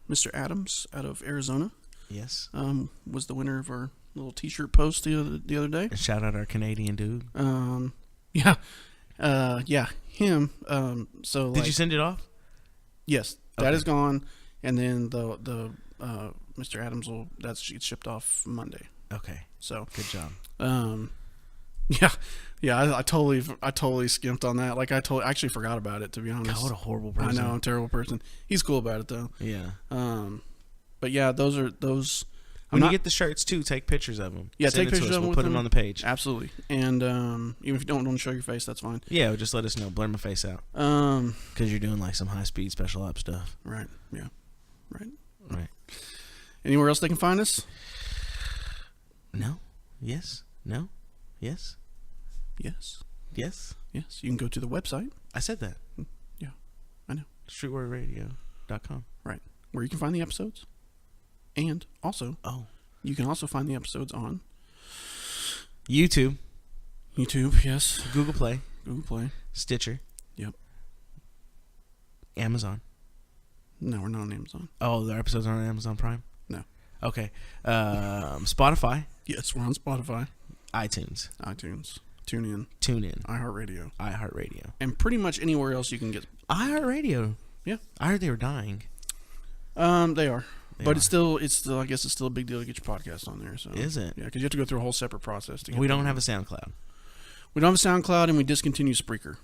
Mr. Adams out of Arizona. Yes. Was the winner of our little T-shirt post the other day. And shout out our Canadian dude. Yeah, him. So did you send it off? Yes, that is gone, and then the Mr. Adams it's shipped off Monday. Okay, so good job. I totally skimped on that. Like I actually forgot about it, to be honest. God, what a horrible person. I know, I'm a terrible person. He's cool about it though. Yeah. But yeah, those. When you get the shirts too, take pictures of them. Yeah, take pictures of them. We'll put them on the page. Absolutely. And even if you don't want to show your face, that's fine. Yeah, just let us know. Blur my face out. Because you're doing like some high speed special ops stuff. Right. Yeah. Right. Anywhere else they can find us? No. Yes. No. Yes. Yes. Yes. Yes. You can go to the website. I said that. Yeah. I know. streetwarriorradio.com. Right. Where you can find the episodes. And also, you can also find the episodes on YouTube, yes. GooglePlay, Stitcher. Yep. Amazon. No, we're not on Amazon. Oh, the episodes aren't on Amazon Prime? No. Okay. Spotify. Yes, we're on Spotify. iTunes. TuneIn. iHeartRadio. And pretty much anywhere else you can get. iHeartRadio. Yeah. I heard they were dying. They are. It's still. I guess it's still a big deal to get your podcast on there. So is it? Yeah, because you have to go through a whole separate process to get. We don't have a SoundCloud. We don't have a SoundCloud, and we discontinued Spreaker.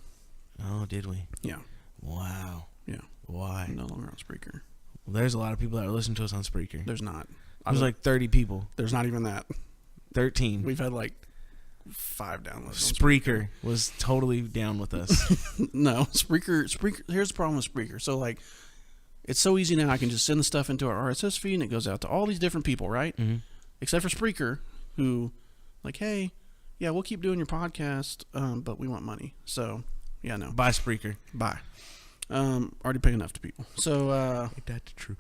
Oh, did we? Yeah. Wow. Yeah. Why? No longer on Spreaker. Well, there's a lot of people that are listening to us on Spreaker. There's not. There's like 30 people. There's not even that. 13. We've had like 5 downloads. Spreaker was totally down with us. No, Spreaker. Here's the problem with Spreaker. So like, it's so easy now. I can just send the stuff into our RSS feed, and it goes out to all these different people, right? Mm-hmm. Except for Spreaker, who, like, hey, yeah, we'll keep doing your podcast, but we want money. So, yeah, no. Bye, Spreaker. Bye. Already paying enough to people. So, Ain't that the truth?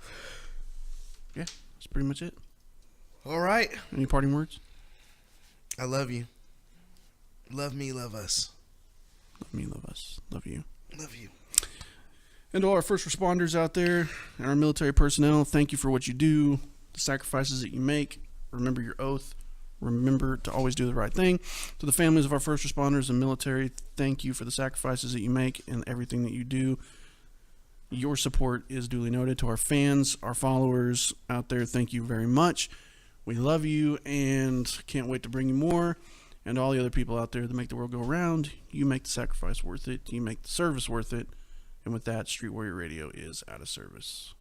Yeah, that's pretty much it. All right. Any parting words? I love you. Love me, love us. Love me, love us. Love you. Love you. And to all our first responders out there and our military personnel, thank you for what you do, the sacrifices that you make. Remember your oath. Remember to always do the right thing. To the families of our first responders and military, thank you for the sacrifices that you make and everything that you do. Your support is duly noted. To our fans, our followers out there, thank you very much. We love you and can't wait to bring you more. And all the other people out there that make the world go round, you make the sacrifice worth it. You make the service worth it. And with that, Street Warrior Radio is out of service.